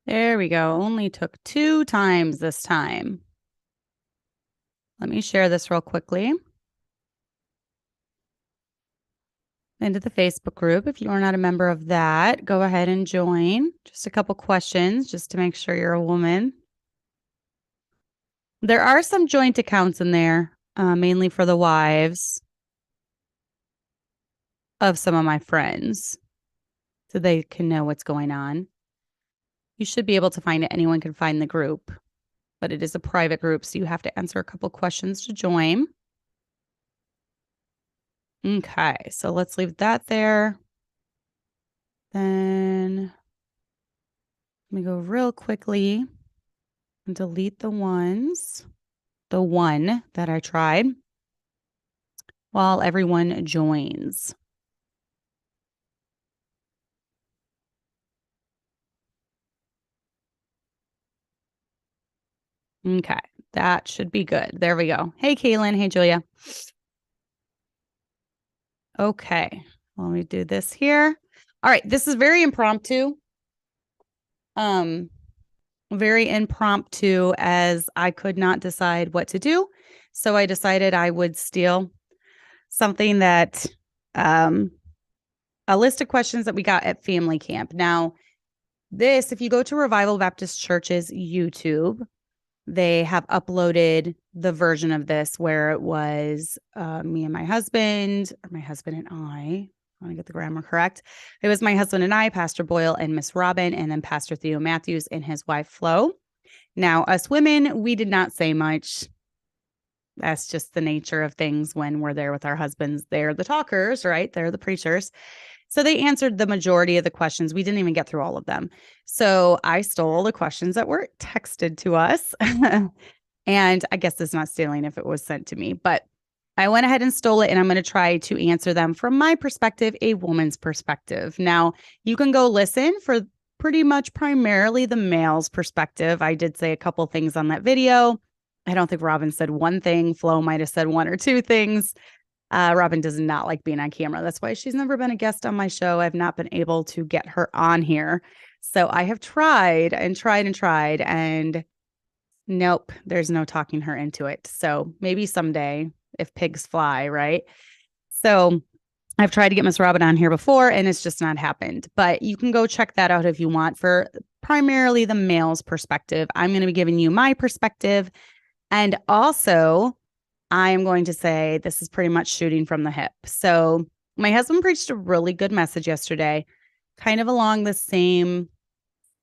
There we go. Only took 2 times this time. Let me share this real quickly into the Facebook group. If you are not a member of that, go ahead and join. Just a couple questions just to make sure you're a woman. There are some joint accounts in there, mainly for the wives of some of my friends, so they can know what's going on. You should be able to find it. Anyone can find the group, but it is a private group, so you have to answer a couple questions to join. Okay, so let's leave that there. Then let me go real quickly and delete the one that I tried while everyone joins. Okay, that should be good. There we go. Hey, Kaylin. Hey, Julia. Okay, let me do this here. All right, this is very impromptu. Very impromptu, as I could not decide what to do. So I decided I would steal something that, a list of questions that we got at family camp. Now, this, if you go to Revival Baptist Church's YouTube, they have uploaded the version of this where it was me and my husband, or my husband and I want to get the grammar correct. It was my husband and I, Pastor Boyle and Miss Robin, and then Pastor Theo Matthews and his wife Flo. Now, us women, we did not say much. That's just the nature of things when we're there with our husbands. They're the talkers, right? They're the preachers. So they answered the majority of the questions. We didn't even get through all of them. So I stole the questions that were texted to us. And I guess it's not stealing if it was sent to me, but I went ahead and stole it, and I'm going to try to answer them from my perspective, a woman's perspective. Now, you can go listen for pretty much primarily the male's perspective. I did say a couple things on that video. I don't think Robin said one thing. Flo might have said one or two things. Robin does not like being on camera. That's why she's never been a guest on my show. I've not been able to get her on here. So I have tried and tried and tried, and nope, there's no talking her into it. So maybe someday, if pigs fly, right? So I've tried to get Miss Robin on here before, and it's just not happened. But you can go check that out if you want, for primarily the male's perspective. I'm going to be giving you my perspective. And also, I am going to say this is pretty much shooting from the hip. So my husband preached a really good message yesterday, kind of along the same,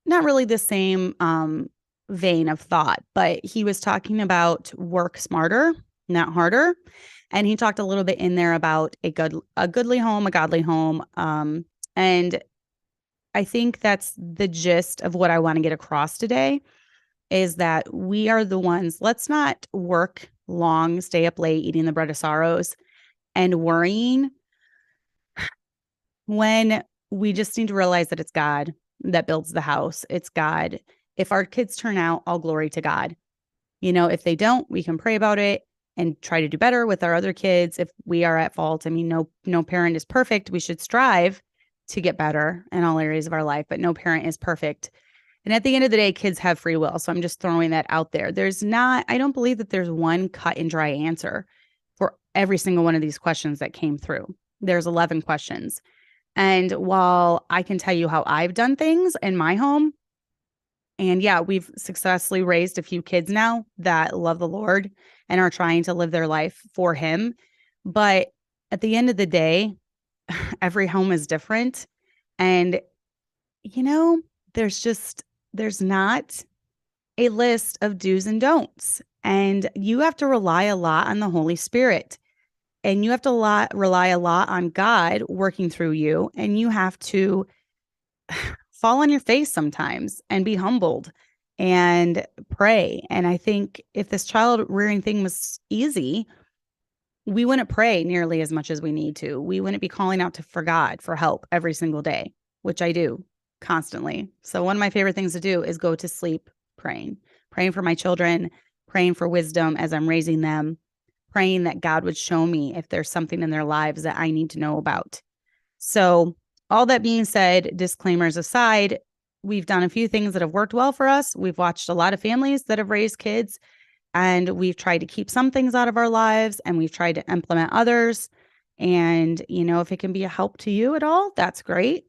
not really the same vein of thought, but he was talking about work smarter, not harder. And he talked a little bit in there about a goodly home, a godly home. And I think that's the gist of what I want to get across today, is that we are the ones, let's not work long, stay up late, eating the bread of sorrows and worrying, when we just need to realize that it's God that builds the house. It's God. If our kids turn out, all glory to God. You know, if they don't, we can pray about it and try to do better with our other kids. If we are at fault, I mean, no parent is perfect. We should strive to get better in all areas of our life, but no parent is perfect. And at the end of the day, kids have free will. So I'm just throwing that out there. I don't believe that there's one cut and dry answer for every single one of these questions that came through. There's 11 questions. And while I can tell you how I've done things in my home, and yeah, we've successfully raised a few kids now that love the Lord and are trying to live their life for Him. But at the end of the day, every home is different. And, you know, there's not a list of do's and don'ts. And you have to rely a lot on the Holy Spirit. And you have to rely a lot on God working through you. And you have to fall on your face sometimes and be humbled and pray. And I think if this child rearing thing was easy, we wouldn't pray nearly as much as we need to. We wouldn't be calling out for God for help every single day, which I do constantly. So one of my favorite things to do is go to sleep praying for my children, praying for wisdom as I'm raising them, praying that God would show me if there's something in their lives that I need to know about. So all that being said, disclaimers aside, we've done a few things that have worked well for us. We've watched a lot of families that have raised kids, and we've tried to keep some things out of our lives, and we've tried to implement others. And, if it can be a help to you at all, that's great.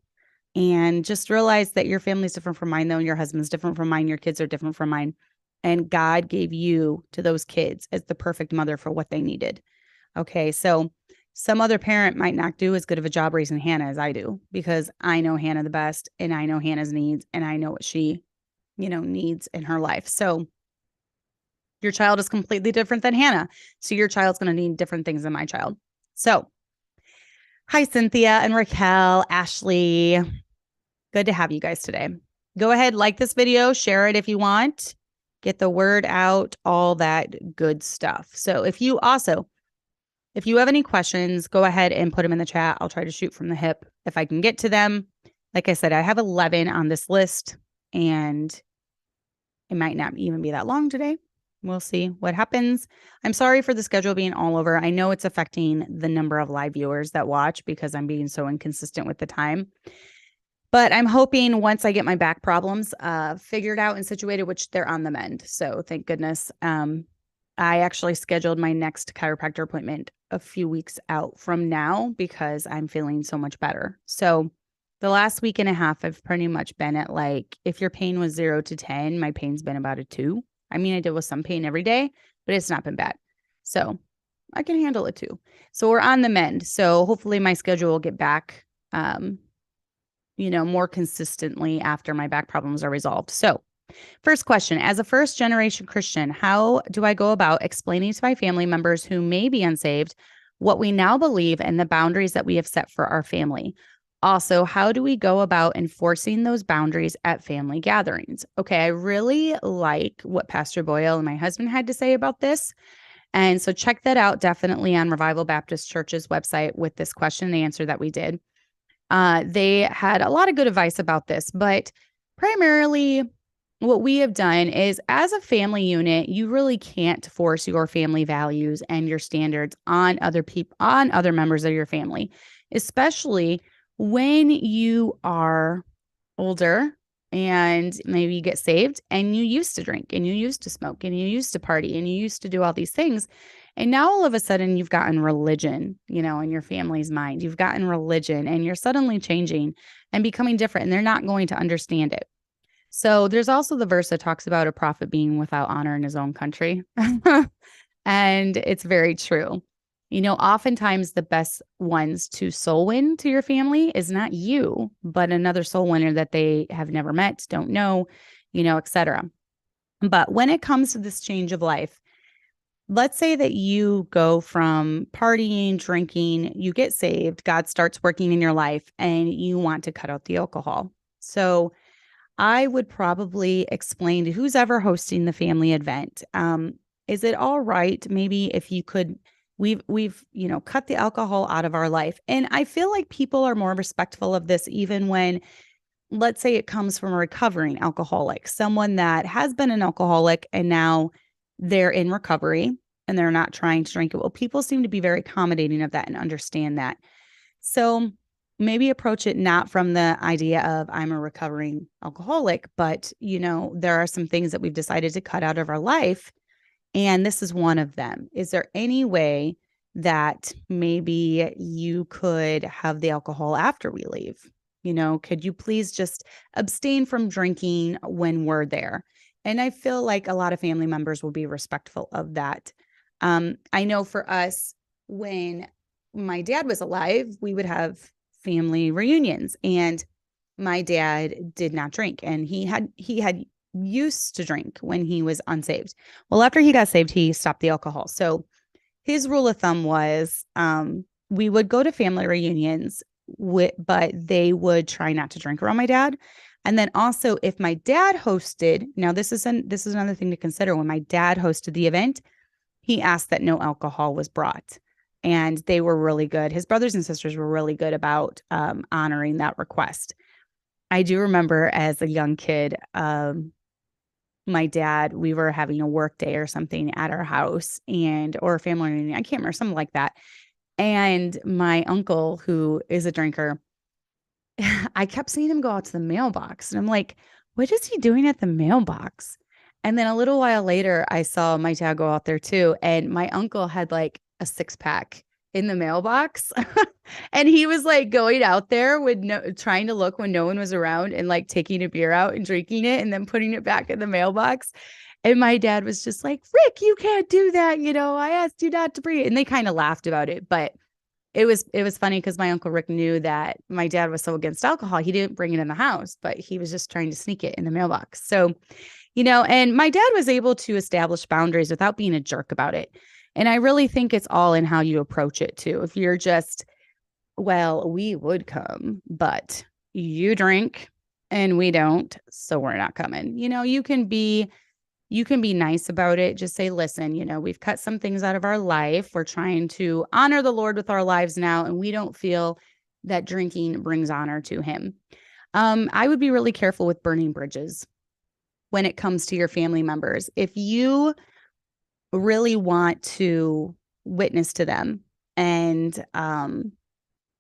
And just realize that your family's different from mine, though, and your husband's different from mine. Your kids are different from mine. And God gave you to those kids as the perfect mother for what they needed. Okay. So some other parent might not do as good of a job raising Hannah as I do, because I know Hannah the best, and I know Hannah's needs, and I know what she, needs in her life. So your child is completely different than Hannah. So your child's going to need different things than my child. So hi, Cynthia and Raquel, Ashley. Good to have you guys today. Go ahead, like this video, share it if you want, get the word out, all that good stuff. So if you have any questions, go ahead and put them in the chat. I'll try to shoot from the hip if I can get to them. Like I said, I have 11 on this list, and it might not even be that long today. We'll see what happens. I'm sorry for the schedule being all over. I know it's affecting the number of live viewers that watch because I'm being so inconsistent with the time. But I'm hoping once I get my back problems figured out and situated, which they're on the mend. So thank goodness. I actually scheduled my next chiropractor appointment a few weeks out from now because I'm feeling so much better. So the last week and a half, I've pretty much been at, like, if your pain was 0 to 10, my pain's been about a 2. I mean, I deal with some pain every day, but it's not been bad. So I can handle it too. So we're on the mend. So hopefully my schedule will get back, more consistently after my back problems are resolved. So first question, as a first generation Christian, how do I go about explaining to my family members who may be unsaved what we now believe and the boundaries that we have set for our family? Also, how do we go about enforcing those boundaries at family gatherings? Okay, I really like what Pastor Boyle and my husband had to say about this. And so check that out definitely on Revival Baptist Church's website with this question and answer that we did. They had a lot of good advice about this, but primarily what we have done is, as a family unit, you really can't force your family values and your standards on other people, on other members of your family, especially when you are older and maybe you get saved and you used to drink and you used to smoke and you used to party and you used to do all these things. And now all of a sudden you've gotten religion, in your family's mind. You've gotten religion and you're suddenly changing and becoming different, and they're not going to understand it. So there's also the verse that talks about a prophet being without honor in his own country. And it's very true. Oftentimes the best ones to soul win to your family is not you, but another soul winner that they have never met, don't know, etc. But when it comes to this change of life, let's say that you go from partying, drinking, you get saved, God starts working in your life, and you want to cut out the alcohol. So I would probably explain to who's ever hosting the family event, is it all right, maybe if you could, we've cut the alcohol out of our life. And I feel like people are more respectful of this, even when, let's say, it comes from a recovering alcoholic, someone that has been an alcoholic and now they're in recovery and they're not trying to drink it. Well, people seem to be very accommodating of that and understand that. So maybe approach it not from the idea of I'm a recovering alcoholic, but, there are some things that we've decided to cut out of our life, and this is one of them. Is there any way that maybe you could have the alcohol after we leave? Could you please just abstain from drinking when we're there? And I feel like a lot of family members will be respectful of that. I know for us, when my dad was alive, we would have family reunions, and my dad did not drink, and he had used to drink when he was unsaved. Well, after he got saved, he stopped the alcohol. So his rule of thumb was, we would go to family reunions, but they would try not to drink around my dad. And then also, if my dad hosted, now this is another thing to consider. When my dad hosted the event, he asked that no alcohol was brought. And they were really good. His brothers and sisters were really good about honoring that request. I do remember as a young kid, my dad, we were having a work day or something at our house, or a family reunion. I can't remember, something like that. And my uncle, who is a drinker, I kept seeing him go out to the mailbox, and I'm like, what is he doing at the mailbox? And then a little while later, I saw my dad go out there too. And my uncle had like a 6-pack in the mailbox. And he was like going out there with trying to look when no one was around and like taking a beer out and drinking it and then putting it back in the mailbox. And my dad was just like, Rick, you can't do that. I asked you not to bring it. And they kind of laughed about it. But it was funny because my Uncle Rick knew that my dad was so against alcohol. He didn't bring it in the house, but he was just trying to sneak it in the mailbox. So, and my dad was able to establish boundaries without being a jerk about it. And I really think it's all in how you approach it too. If you're just, well, we would come, but you drink and we don't, so we're not coming. You can be nice about it. Just say, listen, we've cut some things out of our life. We're trying to honor the Lord with our lives now, and we don't feel that drinking brings honor to him. I would be really careful with burning bridges when it comes to your family members. If you really want to witness to them and,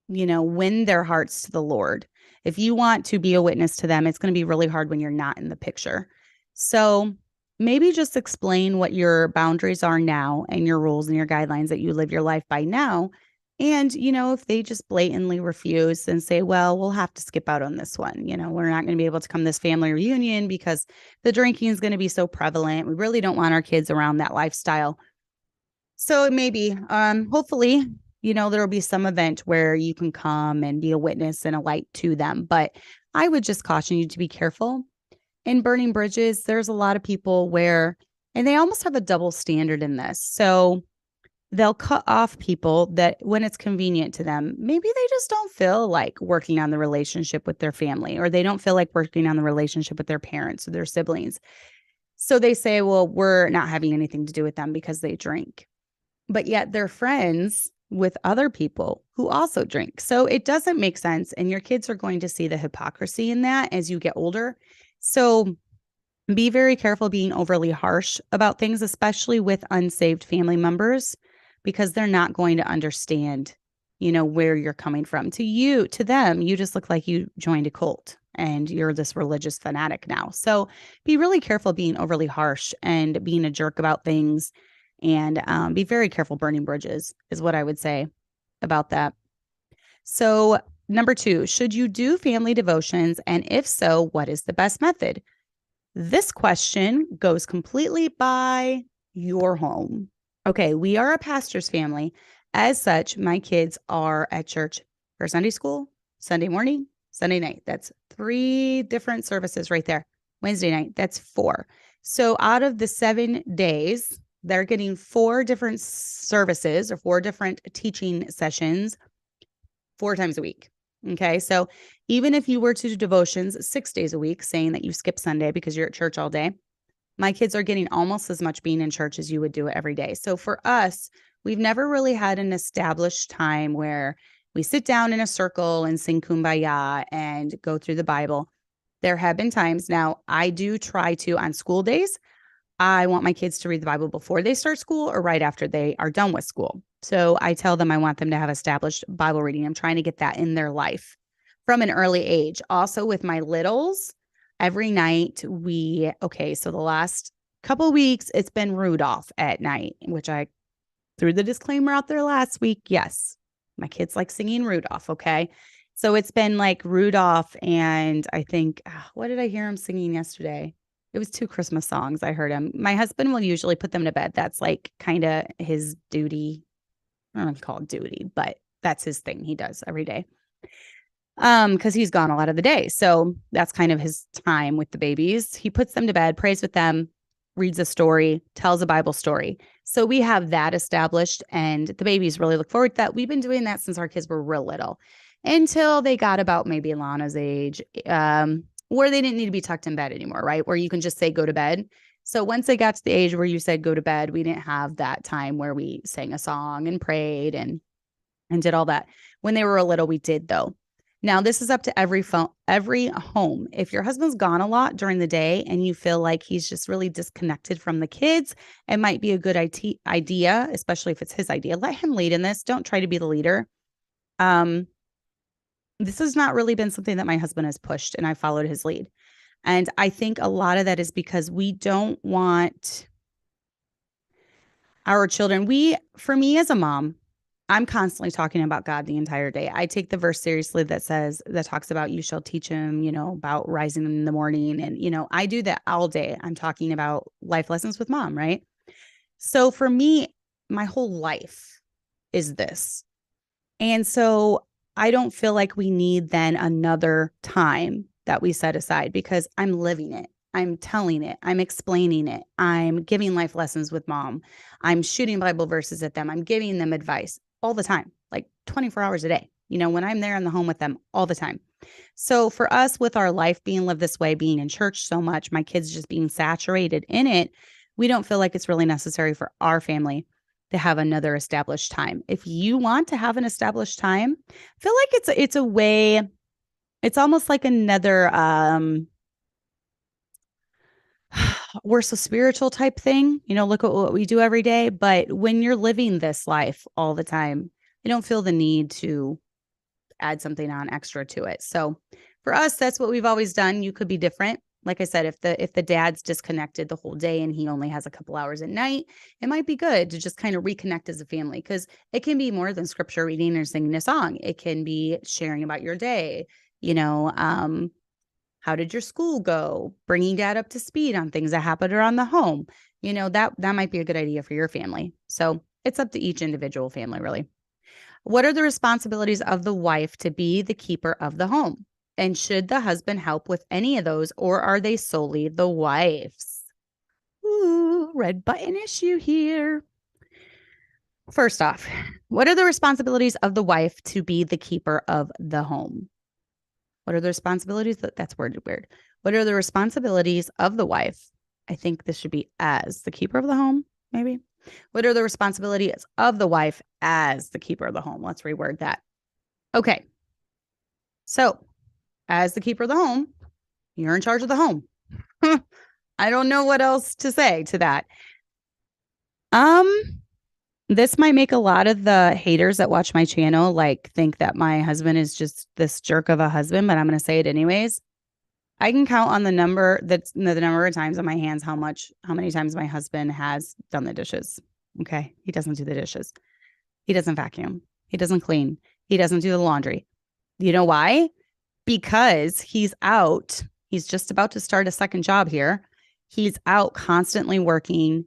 win their hearts to the Lord, if you want to be a witness to them, it's going to be really hard when you're not in the picture. So maybe just explain what your boundaries are now and your rules and your guidelines that you live your life by now. And, if they just blatantly refuse and say, well, we'll have to skip out on this one. We're not going to be able to come to this family reunion because the drinking is going to be so prevalent. We really don't want our kids around that lifestyle. So maybe, hopefully, there will be some event where you can come and be a witness and a light to them. But I would just caution you to be careful. In burning bridges, there's a lot of people and they almost have a double standard in this. So they'll cut off people that when it's convenient to them, maybe they just don't feel like working on the relationship with their family, or they don't feel like working on the relationship with their parents or their siblings. So they say, well, we're not having anything to do with them because they drink. But yet they're friends with other people who also drink. So it doesn't make sense. And your kids are going to see the hypocrisy in that as you get older. So be very careful being overly harsh about things, especially with unsaved family members, because they're not going to understand, where you're coming from. To them, you just look like you joined a cult and you're this religious fanatic now. So be really careful being overly harsh and being a jerk about things, and be very careful burning bridges is what I would say about that. So number 2, should you do family devotions? And if so, what is the best method? This question goes completely by your home. Okay, we are a pastor's family. As such, my kids are at church for Sunday school, Sunday morning, Sunday night. That's 3 different services right there. Wednesday night, that's 4. So out of the 7 days, they're getting 4 different services or 4 different teaching sessions 4 times a week. Okay, so even if you were to do devotions 6 days a week, saying that you skip Sunday because you're at church all day, my kids are getting almost as much being in church as you would do it every day. So for us, we've never really had an established time where we sit down in a circle and sing Kumbaya and go through the Bible. There have been times. Now, I do try to, on school days, I want my kids to read the Bible before they start school or right after they are done with school. So I tell them I want them to have established Bible reading. I'm trying to get that in their life from an early age. Also with my littles, every night so the last couple of weeks, it's been Rudolph at night, which I threw the disclaimer out there last week. Yes, my kids like singing Rudolph. Okay. So it's been like Rudolph, and I think, what did I hear him singing yesterday? It was 2 Christmas songs. I heard him. My husband will usually put them to bed. That's like kind of his duty. I don't know if you call it duty, but that's his thing he does every day. Because he's gone a lot of the day. So that's kind of his time with the babies. He puts them to bed, prays with them, reads a story, tells a Bible story. So we have that established, and the babies really look forward to that. We've been doing that since our kids were real little, until they got about maybe Lana's age, where they didn't need to be tucked in bed anymore, right? Where you can just say, go to bed. So once they got to the age where you said, go to bed, we didn't have that time where we sang a song and prayed and did all that. When they were a little, we did though. Now, this is up to every home. If your husband's gone a lot during the day and you feel like he's just really disconnected from the kids, it might be a good idea, especially if it's his idea. Let him lead in this. Don't try to be the leader. this has not really been something that my husband has pushed, and I followed his lead. And I think a lot of that is because we don't want our children. For me as a mom, I'm constantly talking about God the entire day. I take the verse seriously that talks about you shall teach him, about rising in the morning. And, I do that all day. I'm talking about life lessons with mom, right? So for me, my whole life is this. And so I don't feel like we need then another time that we set aside because I'm living it. I'm telling it. I'm explaining it. I'm giving life lessons with mom. I'm shooting Bible verses at them. I'm giving them advice all the time, like 24 hours a day, when I'm there in the home with them all the time. So for us, with our life being lived this way, being in church so much, my kids just being saturated in it, we don't feel like it's really necessary for our family to have another established time. If you want to have an established time, I feel like it's a way, it's almost like another we're so spiritual type thing, look at what we do every day. But when you're living this life all the time, I don't feel the need to add something on extra to it. So for us, that's what we've always done. You could be different. Like I said, if the dad's disconnected the whole day and he only has a couple hours at night, it might be good to just kind of reconnect as a family, because it can be more than scripture reading or singing a song. It can be sharing about your day, how did your school go? Bringing dad up to speed on things that happened around the home. That might be a good idea for your family. So it's up to each individual family, really. What are the responsibilities of the wife to be the keeper of the home? And should the husband help with any of those, or are they solely the wife's? Ooh, red button issue here. First off, what are the responsibilities of the wife to be the keeper of the home? What are the responsibilities? That's worded weird. What are the responsibilities of the wife? I think this should be as the keeper of the home, maybe. What are the responsibilities of the wife as the keeper of the home? Let's reword that. Okay. So, as the keeper of the home, you're in charge of the home. I don't know what else to say to that. This might make a lot of the haters that watch my channel think that my husband is just this jerk of a husband, but I'm going to say it anyways. I can count on the number of times on my hands how many times my husband has done the dishes. Okay. He doesn't do the dishes. He doesn't vacuum. He doesn't clean. He doesn't do the laundry. You know why? Because he's out. He's just about to start a second job here. He's out constantly working,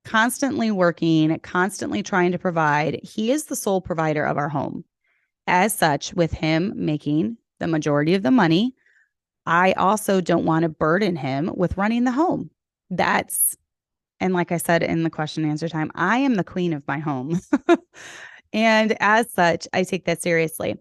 constantly trying to provide. He is the sole provider of our home. As such, with him making the majority of the money, I also don't want to burden him with running the home. And like I said in the question and answer time, I am the queen of my home. And as such, I take that seriously.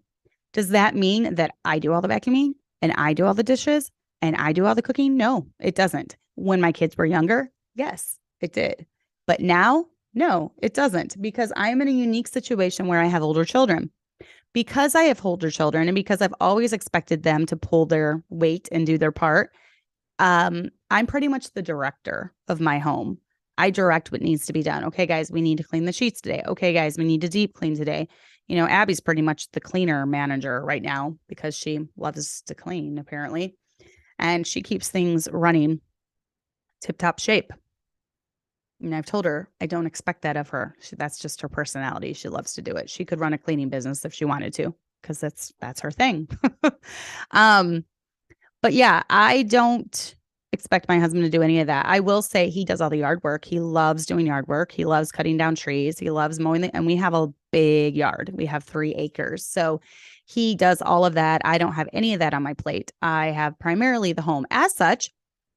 Does that mean that I do all the vacuuming and I do all the dishes and I do all the cooking? No, it doesn't. When my kids were younger, yes, it did. But now, no, it doesn't, because I'm in a unique situation where I have older children. Because I have older children and because I've always expected them to pull their weight and do their part, I'm pretty much the director of my home. I direct what needs to be done. Okay, guys, we need to clean the sheets today. Okay, guys, we need to deep clean today. Abby's pretty much the cleaner manager right now because she loves to clean, apparently. And she keeps things running tip-top shape. And I've told her I don't expect that of her. That's just her personality. She loves to do it. She could run a cleaning business if she wanted to, because that's her thing. But yeah, I don't expect my husband to do any of that. I will say he does all the yard work. He loves doing yard work. He loves cutting down trees. He loves mowing and we have a big yard. We have 3 acres. So he does all of that. I don't have any of that on my plate. I have primarily the home. As such,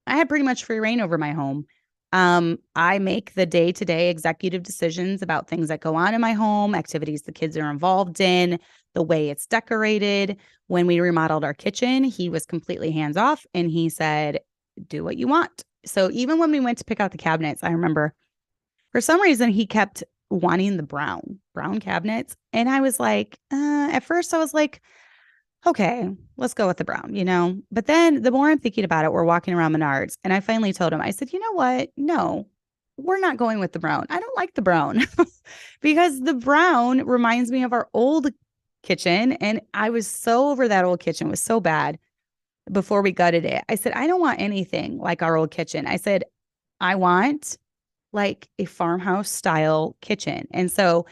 I have pretty much free reign over my home. I make the day-to-day executive decisions about things that go on in my home, activities the kids are involved in, the way it's decorated. When we remodeled our kitchen, he was completely hands off and he said, do what you want. So even when we went to pick out the cabinets, I remember for some reason he kept wanting the brown cabinets. And I was like, at first I was like, okay, let's go with the brown, But then the more I'm thinking about it, we're walking around Menards and I finally told him, I said, you know what? No, we're not going with the brown. I don't like the brown because the brown reminds me of our old kitchen. And I was so over that old kitchen. It was so bad before we gutted it. I said, I don't want anything like our old kitchen. I said, I want like a farmhouse style kitchen. And so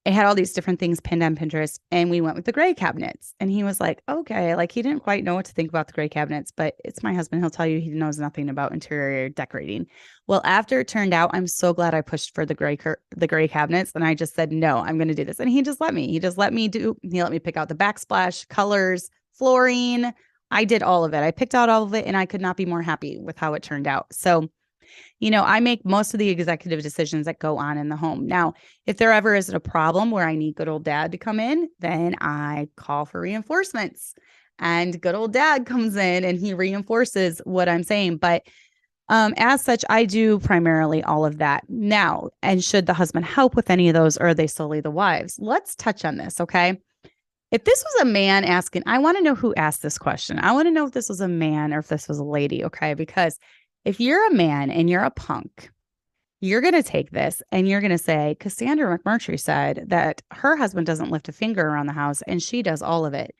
it had all these different things pinned on Pinterest, and we went with the gray cabinets. And he was like, okay, like he didn't quite know what to think about the gray cabinets, but it's my husband. He'll tell you he knows nothing about interior decorating. Well, after it turned out, I'm so glad I pushed for the gray cabinets. And I just said, no, I'm going to do this. And he let me pick out the backsplash, colors, flooring. I did all of it. I picked out all of it, and I could not be more happy with how it turned out. So, I make most of the executive decisions that go on in the home. Now, if there ever is a problem where I need good old dad to come in, then I call for reinforcements, and good old dad comes in and he reinforces what I'm saying. But as such, I do primarily all of that now. And should the husband help with any of those, or are they solely the wives? Let's touch on this, okay? If this was a man asking, I want to know who asked this question. I want to know if this was a man or if this was a lady, okay? Because if you're a man and you're a punk, you're going to take this and you're going to say, Cassandra McMurtry said that her husband doesn't lift a finger around the house and she does all of it.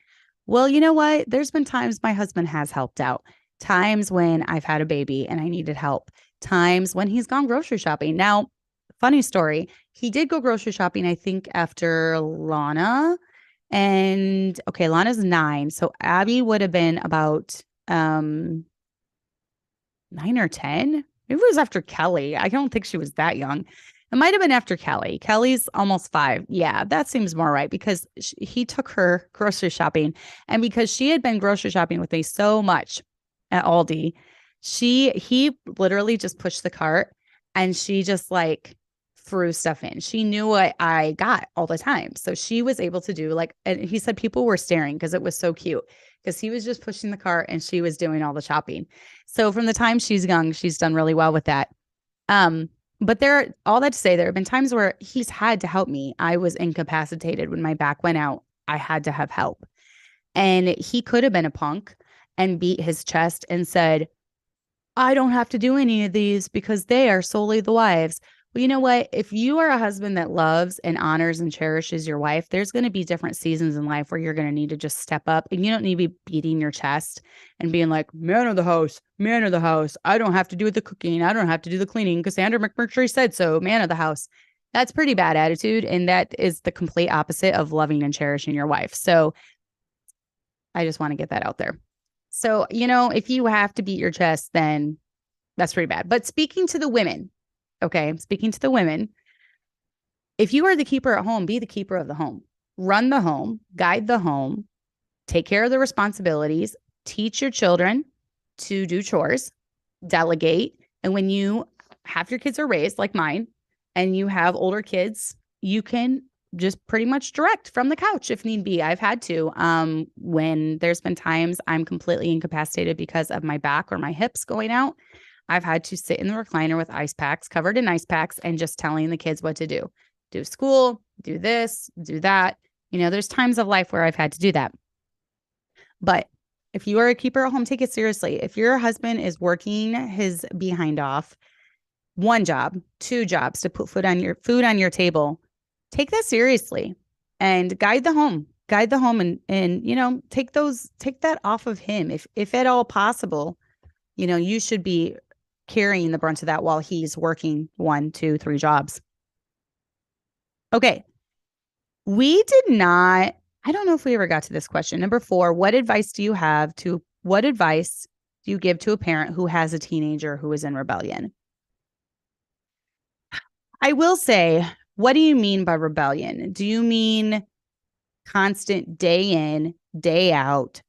Well, you know what? There's been times my husband has helped out, times when I've had a baby and I needed help, times when he's gone grocery shopping. Now, funny story, he did go grocery shopping, I think, after Lana. And okay, Lana's 9. So Abby would have been about 9 or 10. It was after Kelly. I don't think she was that young. It might have been after Kelly. Kelly's almost 5. Yeah, that seems more right, because he took her grocery shopping. And because she had been grocery shopping with me so much at Aldi, he literally just pushed the cart and she just like threw stuff in. She knew what I got all the time. So she was able to do and he said people were staring because it was so cute, because he was just pushing the cart and she was doing all the shopping. So from the time she's young, she's done really well with that. But all that to say, there have been times where he's had to help me. I was incapacitated when my back went out. I had to have help. And he could have been a punk and beat his chest and said, I don't have to do any of these because they are solely the wives. Well, you know what? If you are a husband that loves and honors and cherishes your wife, there's going to be different seasons in life where you're going to need to just step up, and you don't need to be beating your chest and being like, man of the house, man of the house. I don't have to do the cooking. I don't have to do the cleaning. Cassandra McMurtry said so, man of the house. That's pretty bad attitude. And that is the complete opposite of loving and cherishing your wife. So I just want to get that out there. So, if you have to beat your chest, then that's pretty bad. But speaking to the women, if you are the keeper at home, be the keeper of the home. Run the home, guide the home, take care of the responsibilities, teach your children to do chores, delegate. And when half your kids are raised like mine and you have older kids, you can just pretty much direct from the couch if need be. I've had to, when there's been times I'm completely incapacitated because of my back or my hips going out. I've had to sit in the recliner with ice packs, covered in ice packs, and just telling the kids what to do. Do school, do this, do that. There's times of life where I've had to do that. But if you are a keeper at home, take it seriously. If your husband is working his behind off, 1 job, 2 jobs to put food on your table, take that seriously and guide the home and take that off of him. If at all possible, you should be carrying the brunt of that while he's working 1, 2, 3 jobs. Okay. I don't know if we ever got to this question. Number 4, what advice do you give to a parent who has a teenager who is in rebellion? I will say, what do you mean by rebellion? Do you mean constant day in, day out,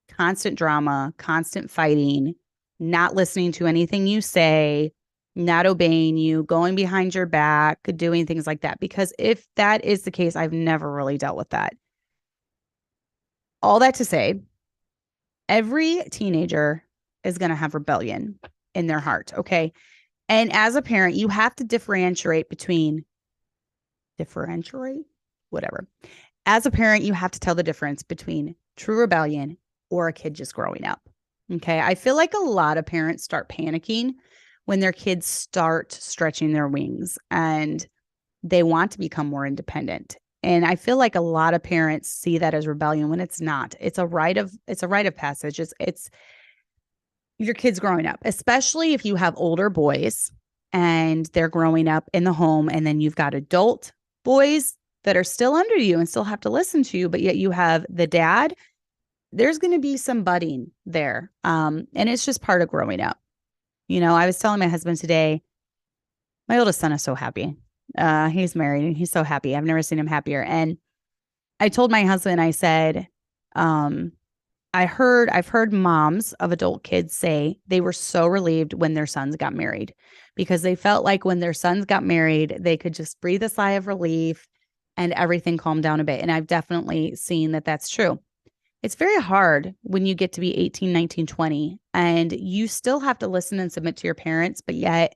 constant drama, constant fighting, not listening to anything you say, not obeying you, going behind your back, doing things like that? Because if that is the case, I've never really dealt with that. All that to say, every teenager is going to have rebellion in their heart, okay? And as a parent, you have to differentiate. As a parent, you have to tell the difference between true rebellion or a kid just growing up. Okay. I feel like a lot of parents start panicking when their kids start stretching their wings and they want to become more independent. And I feel like a lot of parents see that as rebellion when it's not. It's a rite of passage. It's your kids growing up, especially if you have older boys and they're growing up in the home, and then you've got adult boys that are still under you and still have to listen to you, but yet you have the dad. There's going to be some budding there. And it's just part of growing up. I was telling my husband today, my oldest son is so happy. He's married and he's so happy. I've never seen him happier. And I told my husband, I said, I've heard moms of adult kids say they were so relieved when their sons got married, because they felt like when their sons got married, they could just breathe a sigh of relief and everything calmed down a bit. And I've definitely seen that that's true. It's very hard when you get to be 18, 19, 20, and you still have to listen and submit to your parents, but yet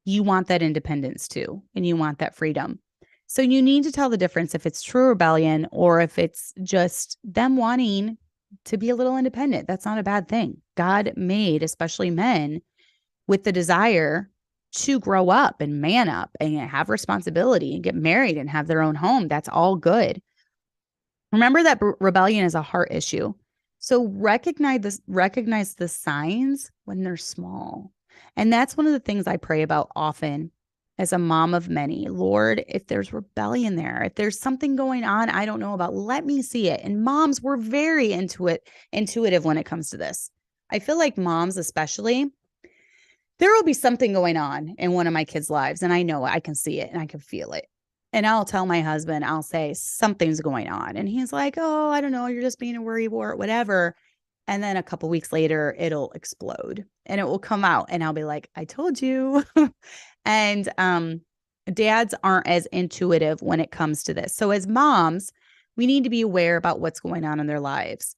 you want that independence too, and you want that freedom. So you need to tell the difference if it's true rebellion or if it's just them wanting to be a little independent. That's not a bad thing. God made, especially men, with the desire to grow up and man up and have responsibility and get married and have their own home. That's all good. Remember that rebellion is a heart issue. So recognize the signs when they're small. And that's one of the things I pray about often as a mom of many. Lord, if there's rebellion there, if there's something going on I don't know about, let me see it. And moms, we're very intuitive when it comes to this. I feel like moms especially, there will be something going on in one of my kids' lives, and I know it. I can see it and I can feel it. And I'll tell my husband, I'll say, something's going on. And he's like, oh, I don't know. You're just being a worrywart, whatever. And then a couple weeks later, it'll explode and it will come out. And I'll be like, I told you. And dads aren't as intuitive when it comes to this. So as moms, we need to be aware about what's going on in their lives.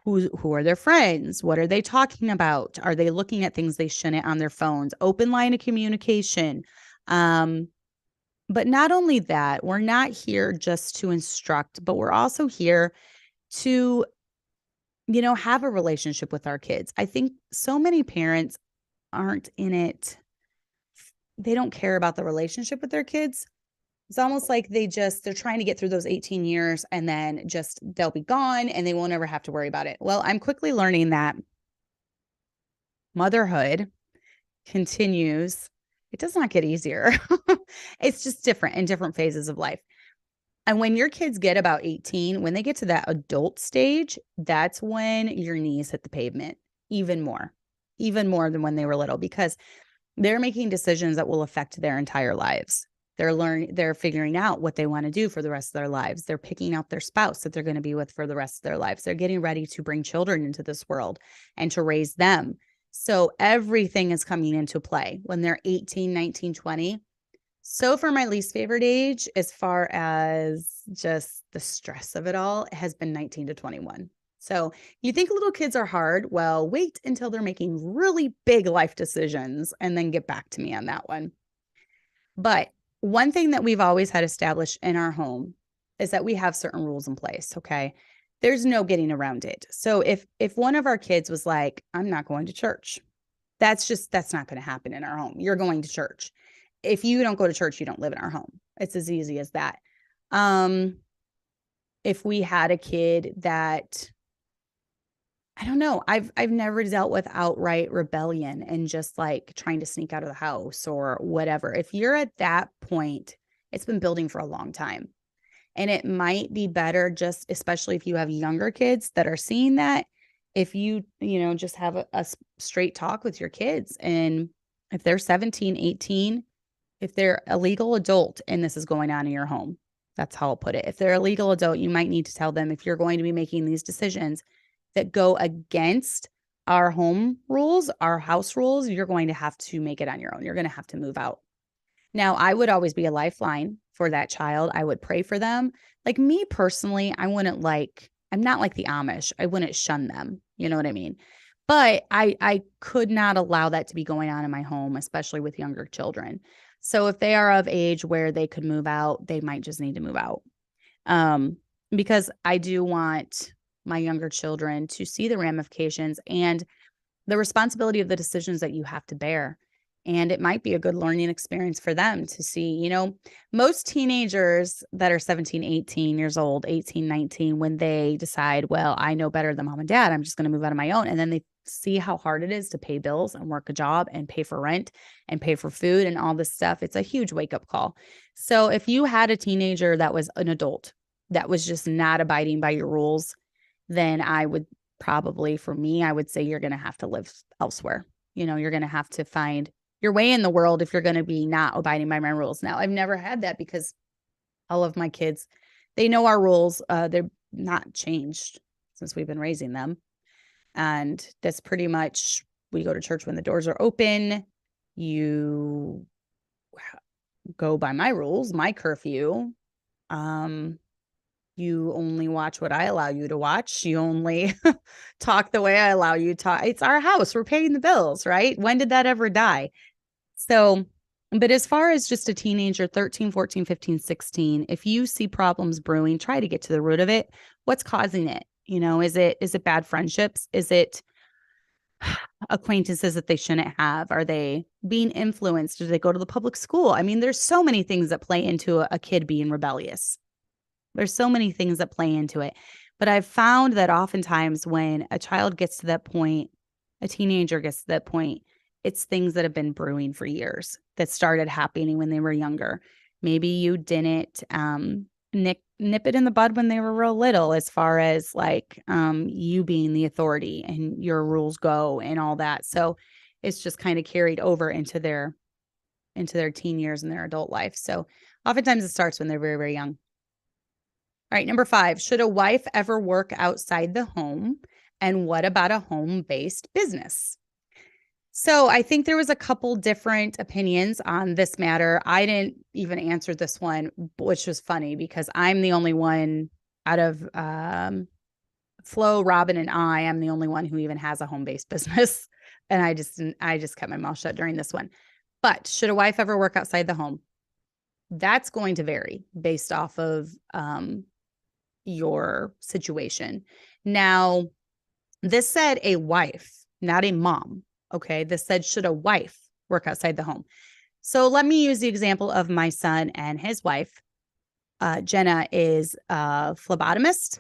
Who are their friends? What are they talking about? Are they looking at things they shouldn't on their phones? Open line of communication. But not only that, we're not here just to instruct, but we're also here to, have a relationship with our kids. I think so many parents aren't in it. They don't care about the relationship with their kids. It's almost like they're trying to get through those 18 years and then they'll be gone and they won't ever have to worry about it. Well, I'm quickly learning that motherhood continues. It does not get easier. It's just different in different phases of life. And when your kids get about 18, when they get to that adult stage, that's when your knees hit the pavement even more than when they were little, because they're making decisions that will affect their entire lives. They're figuring out what they want to do for the rest of their lives. They're picking out their spouse that they're going to be with for the rest of their lives. They're getting ready to bring children into this world and to raise them. So everything is coming into play when they're 18, 19, 20. So for my least favorite age, as far as just the stress of it all, it has been 19 to 21. So you think little kids are hard? Well, wait until they're making really big life decisions and then get back to me on that one. But one thing that we've always had established in our home is that we have certain rules in place, okay? There's no getting around it. So if one of our kids was like, I'm not going to church, that's not going to happen in our home. You're going to church. If you don't go to church, you don't live in our home. It's as easy as that. If we had a kid that, I don't know, I've never dealt with outright rebellion and just like trying to sneak out of the house or whatever. If you're at that point, it's been building for a long time. And it might be better, just especially if you have younger kids that are seeing that, if you just have a straight talk with your kids. And if they're 17, 18, if they're a legal adult and this is going on in your home, that's how I'll put it. If they're a legal adult, you might need to tell them, if you're going to be making these decisions that go against our home rules, our house rules, you're going to have to make it on your own. You're going to have to move out. Now, I would always be a lifeline for that child. I would pray for them. Like me personally, I'm not like the Amish. I wouldn't shun them. You know what I mean? But I could not allow that to be going on in my home, especially with younger children. So if they are of age where they could move out, they might just need to move out. Because I do want my younger children to see the ramifications and the responsibility of the decisions that you have to bear. And it might be a good learning experience for them to see, most teenagers that are 17, 18 years old, 18, 19, when they decide, well, I know better than mom and dad, I'm just going to move out on my own. And then they see how hard it is to pay bills and work a job and pay for rent and pay for food and all this stuff. It's a huge wake-up call. So if you had a teenager that was an adult that was just not abiding by your rules, then I would probably, for me, I would say you're going to have to live elsewhere. You're going to have to find your way in the world if you're going to be not abiding by my rules. Now, I've never had that because all of my kids, they know our rules. They're not changed since we've been raising them. And that's pretty much, we go to church when the doors are open. You go by my rules, my curfew. You only watch what I allow you to watch. You only talk the way I allow you to talk. It's our house. We're paying the bills, right? When did that ever die? So, but as far as just a teenager, 13, 14, 15, 16, if you see problems brewing, try to get to the root of it. What's causing it? Is it bad friendships? Is it acquaintances that they shouldn't have? Are they being influenced? Do they go to the public school? I mean, there's so many things that play into a kid being rebellious. There's so many things that play into it. But I've found that oftentimes when a child gets to that point, a teenager gets to that point, it's things that have been brewing for years that started happening when they were younger. Maybe you didn't nip it in the bud when they were real little, as far as like you being the authority and your rules go and all that. So it's just kind of carried over into their teen years and their adult life. So oftentimes it starts when they're very, very young. All right, number 5, should a wife ever work outside the home? And what about a home-based business? So I think there was a couple different opinions on this matter. I didn't even answer this one, which was funny because I'm the only one out of Flo, Robin, and I am the only one who even has a home-based business. And I just kept my mouth shut during this one. But should a wife ever work outside the home? That's going to vary based off of your situation. Now, this said a wife, not a mom. Okay. This said, should a wife work outside the home? So let me use the example of my son and his wife. Jenna is a phlebotomist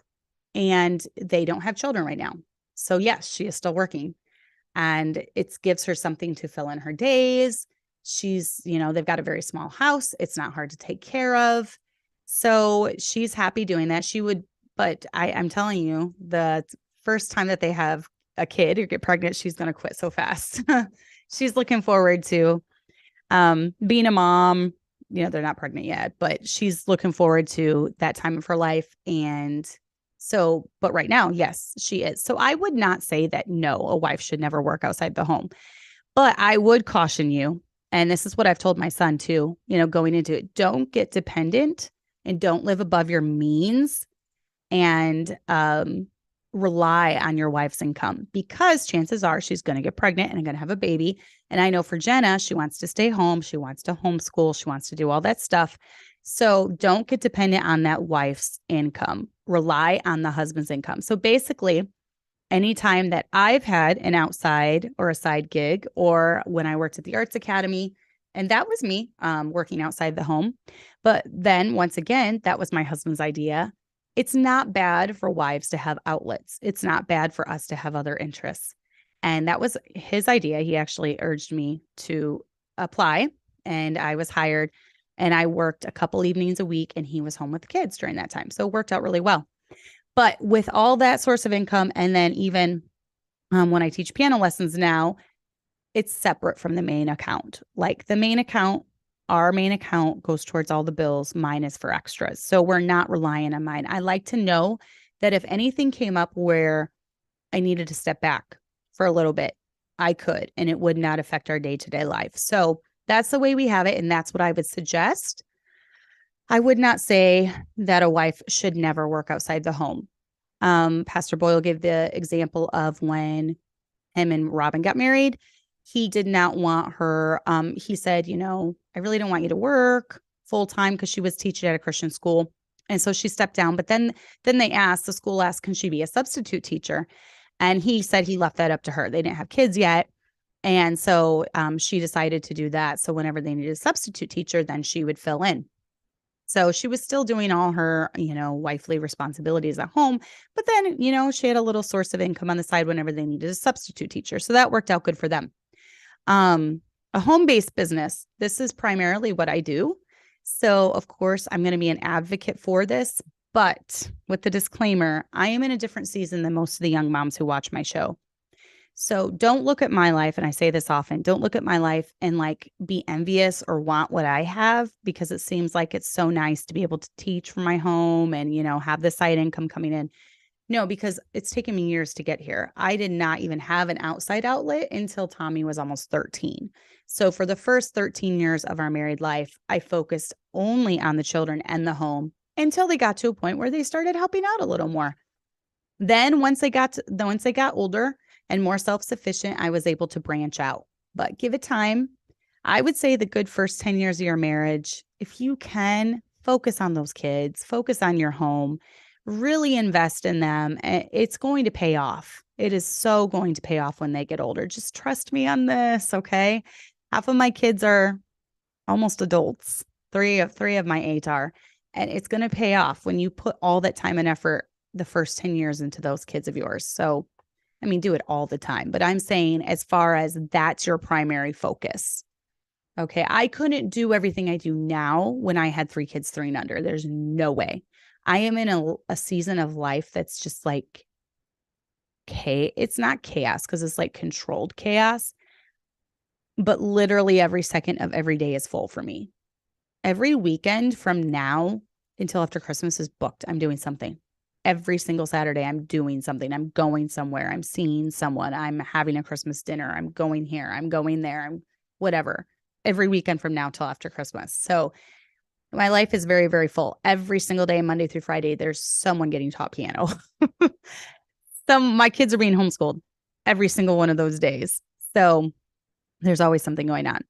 and they don't have children right now. So yes, she is still working and it gives her something to fill in her days. She's, they've got a very small house. It's not hard to take care of. So she's happy doing that. But I'm telling you, the first time that they have a kid or get pregnant, she's going to quit so fast. She's looking forward to being a mom. They're not pregnant yet, but she's looking forward to that time of her life. And so, but right now, yes, she is. So I would not say that no, a wife should never work outside the home, but I would caution you. And this is what I've told my son too, going into it, don't get dependent and don't live above your means and rely on your wife's income, because chances are she's going to get pregnant and going to have a baby. And I know for Jenna, she wants to stay home. She wants to homeschool. She wants to do all that stuff. So don't get dependent on that wife's income. Rely on the husband's income. So basically, anytime that I've had an outside or a side gig, or when I worked at the Arts Academy, and that was me working outside the home. But then once again, that was my husband's idea. It's not bad for wives to have outlets. It's not bad for us to have other interests. And that was his idea. He actually urged me to apply, and I was hired, and I worked a couple evenings a week, and he was home with the kids during that time. So it worked out really well. But with all that source of income, and then even when I teach piano lessons now, it's separate from the main account. Like the main account, our main account goes towards all the bills. Mine is for extras. So we're not relying on mine. I like to know that if anything came up where I needed to step back for a little bit, I could, and it would not affect our day-to-day life. So that's the way we have it. And that's what I would suggest. I would not say that a wife should never work outside the home. Pastor Boyle gave the example of when him and Robin got married. He did not want her. He said, I really don't want you to work full time, because she was teaching at a Christian school. And so she stepped down. But then the school asked, can she be a substitute teacher? And he said he left that up to her. They didn't have kids yet. And so she decided to do that. So whenever they needed a substitute teacher, then she would fill in. So she was still doing all her, wifely responsibilities at home. But then, she had a little source of income on the side whenever they needed a substitute teacher. So that worked out good for them. A home-based business. This is primarily what I do. So of course, I'm going to be an advocate for this. But with the disclaimer, I am in a different season than most of the young moms who watch my show. So don't look at my life, and I say this often, don't look at my life and be envious or want what I have, because it seems like it's so nice to be able to teach from my home and, have the side income coming in. No, because it's taken me years to get here. I did not even have an outside outlet until Tommy was almost 13. So for the first 13 years of our married life, I focused only on the children and the home until they got to a point where they started helping out a little more. Then once they got older and more self-sufficient, I was able to branch out. But give it time. I would say the good first 10 years of your marriage, if you can, focus on those kids, focus on your home, really invest in them. It's going to pay off. It is so going to pay off when they get older. Just trust me on this, okay? Half of my kids are almost adults. Three of my 8 are. And it's going to pay off when you put all that time and effort the first 10 years into those kids of yours. So, do it all the time. But I'm saying as far as that's your primary focus. Okay. I couldn't do everything I do now when I had 3 kids, 3 and under. There's no way. I am in a season of life that's just it's not chaos because it's controlled chaos, but literally every second of every day is full for me. Every weekend from now until after Christmas is booked. I'm doing something. Every single Saturday, I'm doing something. I'm going somewhere. I'm seeing someone. I'm having a Christmas dinner. I'm going here. I'm going there. I'm whatever. Every weekend from now till after Christmas. So my life is very, very full. Every single day, Monday through Friday, there's someone getting taught piano. My kids are being homeschooled every single one of those days. So there's always something going on.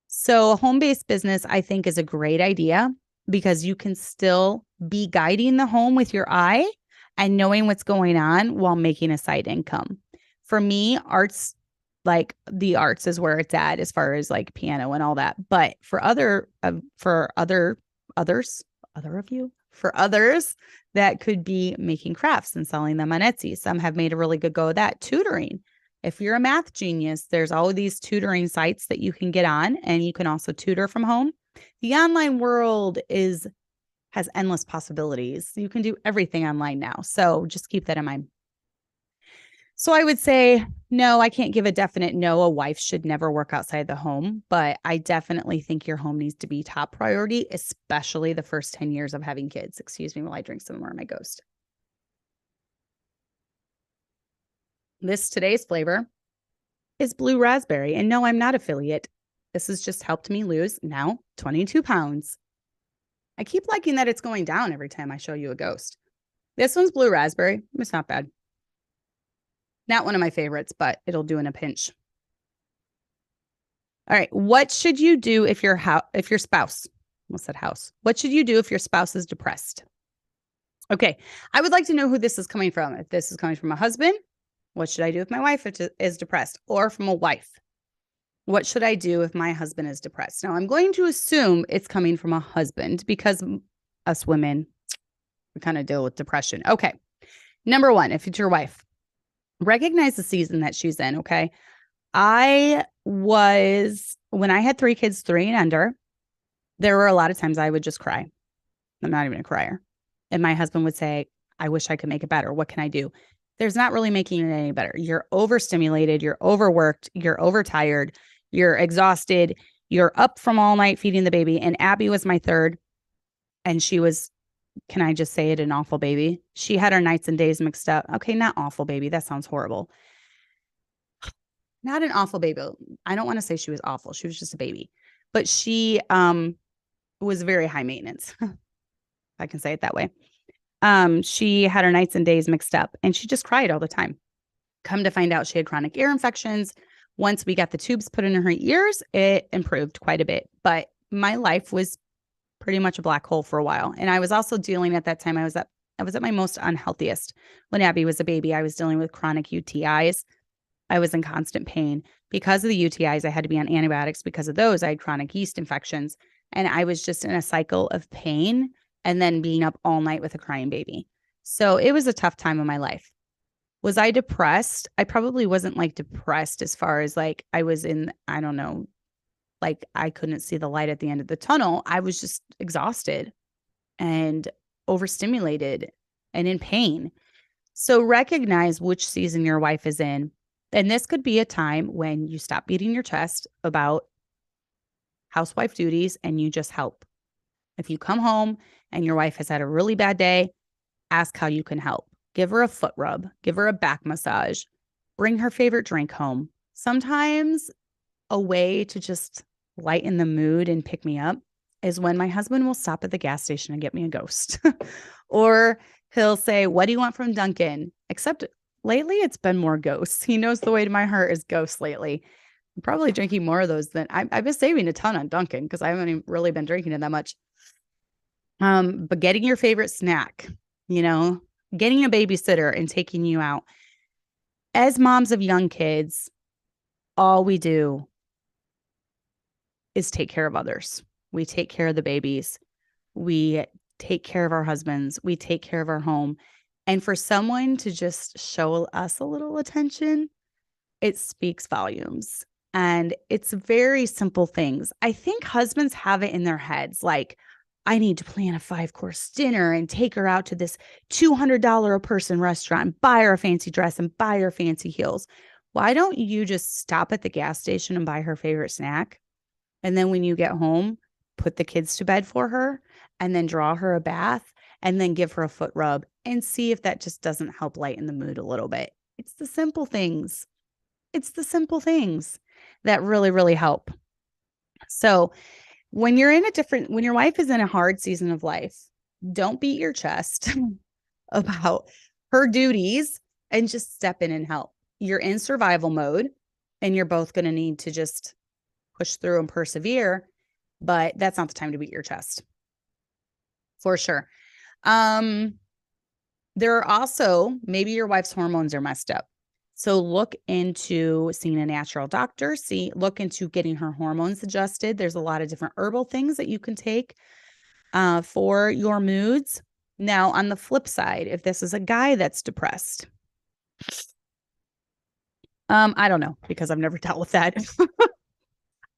So a home-based business, I think, is a great idea because you can still be guiding the home with your eye and knowing what's going on while making a side income. For me, the arts is where it's at as far as piano and all that. But for others, that could be making crafts and selling them on Etsy. Some have made a really good go of that. Tutoring. If you're a math genius, there's all these tutoring sites that you can get on, and you can also tutor from home. The online world has endless possibilities. You can do everything online now. So just keep that in mind. So I would say, no, I can't give a definite no. A wife should never work outside the home, but I definitely think your home needs to be top priority, especially the first 10 years of having kids. Excuse me while I drink some more of my Ghost. Today's flavor is blue raspberry. And no, I'm not affiliate. This has just helped me lose now 22 pounds. I keep liking that it's going down every time I show you a Ghost. This one's blue raspberry. It's not bad. Not one of my favorites, but it'll do in a pinch. All right. What should you do if your spouse, what's that house? What should you do if your spouse is depressed? Okay. I would like to know who this is coming from. If this is coming from a husband, what should I do if my wife is depressed? Or from a wife? What should I do if my husband is depressed? Now, I'm going to assume it's coming from a husband because us women, we kind of deal with depression. Okay. Number one, if it's your wife, recognize the season that she's in, okay? When I had 3 kids, 3 and under, there were a lot of times I would just cry. I'm not even a crier. And my husband would say, I wish I could make it better. What can I do? There's not really making it any better. You're overstimulated. You're overworked. You're overtired. You're exhausted. You're up from all night feeding the baby. And Abby was my third. And she was, can I just say it, an awful baby. She had her nights and days mixed up. Okay, not awful baby. That sounds horrible. Not an awful baby. I don't want to say she was awful. She was just a baby. But she was very high maintenance. I can say it that way. She had her nights and days mixed up, and she just cried all the time. Come to find out, she had chronic ear infections. Once we got the tubes put in her ears, it improved quite a bit. But my life was pretty much a black hole for a while. And I was also dealing at that time, I was at my most unhealthiest. When Abby was a baby, I was dealing with chronic UTIs. I was in constant pain. Because of the UTIs, I had to be on antibiotics. Because of those, I had chronic yeast infections. And I was just in a cycle of pain and then being up all night with a crying baby. So it was a tough time of my life. Was I depressed? I probably wasn't like depressed as far as like I was in, I don't know, like I couldn't see the light at the end of the tunnel. I was just exhausted and overstimulated and in pain. So recognize which season your wife is in. And this could be a time when you stop beating your chest about housewife duties and you just help. If you come home and your wife has had a really bad day, ask how you can help. Give her a foot rub, give her a back massage, bring her favorite drink home. Sometimes a way to just lighten the mood and pick me up is when my husband will stop at the gas station and get me a Ghost. Or he'll say, "What do you want from Dunkin'?" Except lately it's been more Ghosts. He knows the way to my heart is Ghosts lately. I'm probably drinking more of those than I've been saving a ton on Dunkin' because I haven't even really been drinking it that much. But getting your favorite snack, getting a babysitter and taking you out. As moms of young kids, all we do is take care of others. We take care of the babies. We take care of our husbands. We take care of our home. And for someone to just show us a little attention, it speaks volumes. And it's very simple things. I think husbands have it in their heads like, I need to plan a 5-course dinner and take her out to this $200 a person restaurant and buy her a fancy dress and buy her fancy heels. Why don't you just stop at the gas station and buy her favorite snack? And then when you get home, put the kids to bed for her and then draw her a bath and then give her a foot rub and see if that just doesn't help lighten the mood a little bit. It's the simple things. It's the simple things that really, really help. So when your wife is in a hard season of life, don't beat your chest about her duties and just step in and help. You're in survival mode and you're both going to need to just push through and persevere, but that's not the time to beat your chest. For sure. There are also, maybe your wife's hormones are messed up. So look into seeing a natural doctor, look into getting her hormones adjusted. There's a lot of different herbal things that you can take for your moods. Now, on the flip side, if this is a guy that's depressed, I don't know because I've never dealt with that.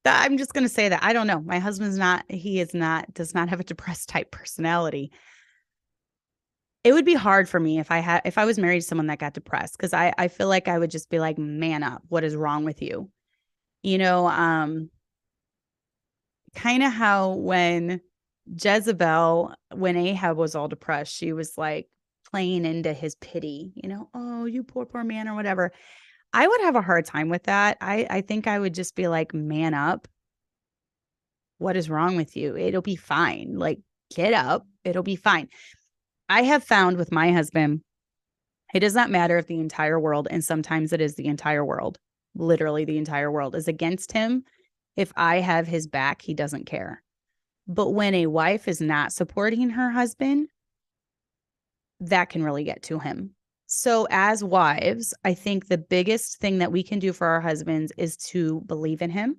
I'm just going to say that I don't know. My husband's does not have a depressed type personality. It would be hard for me if I was married to someone that got depressed because I feel like I would just be like, man up, what is wrong with you? Kind of how when Ahab was all depressed, she was like playing into his pity, oh, you poor, poor man or whatever. I would have a hard time with that. I think I would just be like, man up. What is wrong with you? It'll be fine. Like, get up. It'll be fine. I have found with my husband, it does not matter if the entire world, and sometimes it is the entire world, literally the entire world is against him. If I have his back, he doesn't care. But when a wife is not supporting her husband, that can really get to him. So as wives, I think the biggest thing that we can do for our husbands is to believe in him,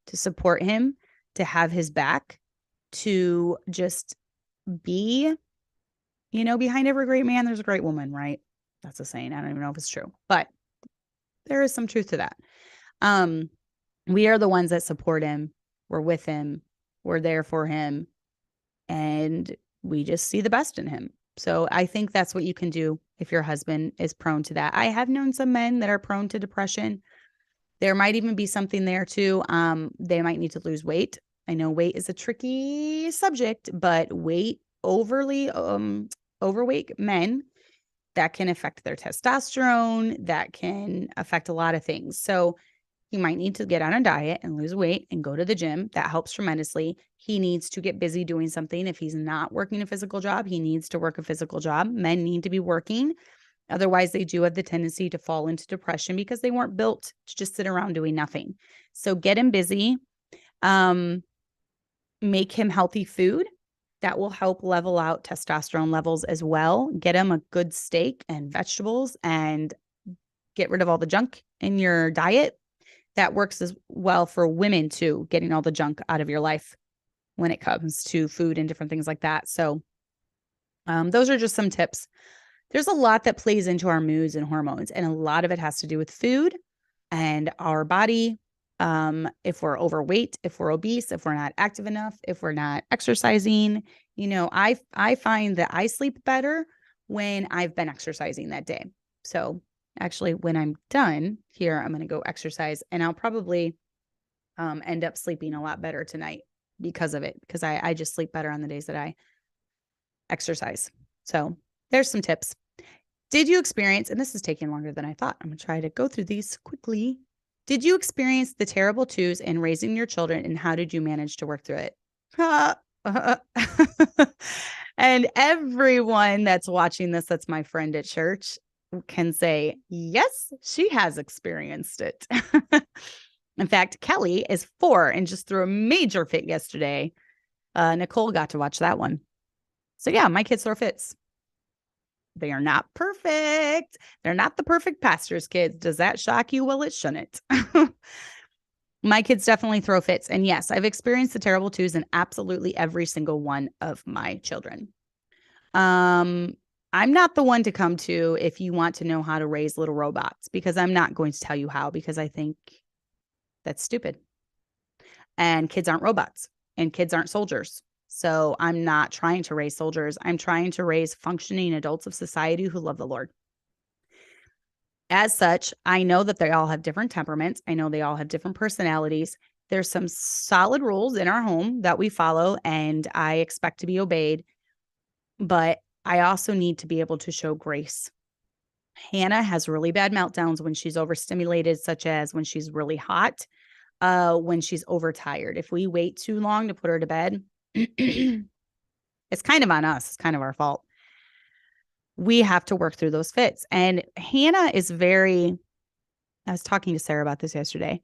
to support him, to have his back, to just be, behind every great man, there's a great woman, right? That's a saying. I don't even know if it's true, but there is some truth to that. We are the ones that support him. We're with him. We're there for him. And we just see the best in him. So I think that's what you can do if your husband is prone to that. I have known some men that are prone to depression. There might even be something there too. They might need to lose weight. I know weight is a tricky subject, but overweight men, that can affect their testosterone, that can affect a lot of things. So he might need to get on a diet and lose weight and go to the gym. That helps tremendously. He needs to get busy doing something. If he's not working a physical job, he needs to work a physical job. Men need to be working. Otherwise, they do have the tendency to fall into depression because they weren't built to just sit around doing nothing. So get him busy. Make him healthy food. That will help level out testosterone levels as well. Get him a good steak and vegetables and get rid of all the junk in your diet, that works as well for women too, getting all the junk out of your life when it comes to food and different things like that. So those are just some tips. There's a lot that plays into our moods and hormones, and a lot of it has to do with food and our body. If we're overweight, if we're obese, if we're not active enough, if we're not exercising, I find that I sleep better when I've been exercising that day. So actually, when I'm done here, I'm going to go exercise, and I'll probably end up sleeping a lot better tonight because of it, because I just sleep better on the days that I exercise. So there's some tips. Did you experience, and this is taking longer than I thought, I'm going to try to go through these quickly. Did you experience the terrible twos in raising your children, and how did you manage to work through it? And everyone that's watching this, that's my friend at church, can say, yes, she has experienced it. In fact, Kelly is 4 and just threw a major fit yesterday. Nicole got to watch that one. So yeah, my kids throw fits. They are not perfect. They're not the perfect pastor's kids. Does that shock you? Well, it shouldn't. My kids definitely throw fits. And yes, I've experienced the terrible twos in absolutely every single one of my children. I'm not the one to come to if you want to know how to raise little robots, because I'm not going to tell you how, because I think that's stupid. And kids aren't robots, and kids aren't soldiers. So I'm not trying to raise soldiers. I'm trying to raise functioning adults of society who love the Lord. As such, I know that they all have different temperaments. I know they all have different personalities. There's some solid rules in our home that we follow, and I expect to be obeyed. But I also need to be able to show grace. Hannah has really bad meltdowns when she's overstimulated, such as when she's really hot, when she's overtired. If we wait too long to put her to bed, it's kind of on us. It's kind of our fault. We have to work through those fits. And Hannah is I was talking to Sarah about this yesterday.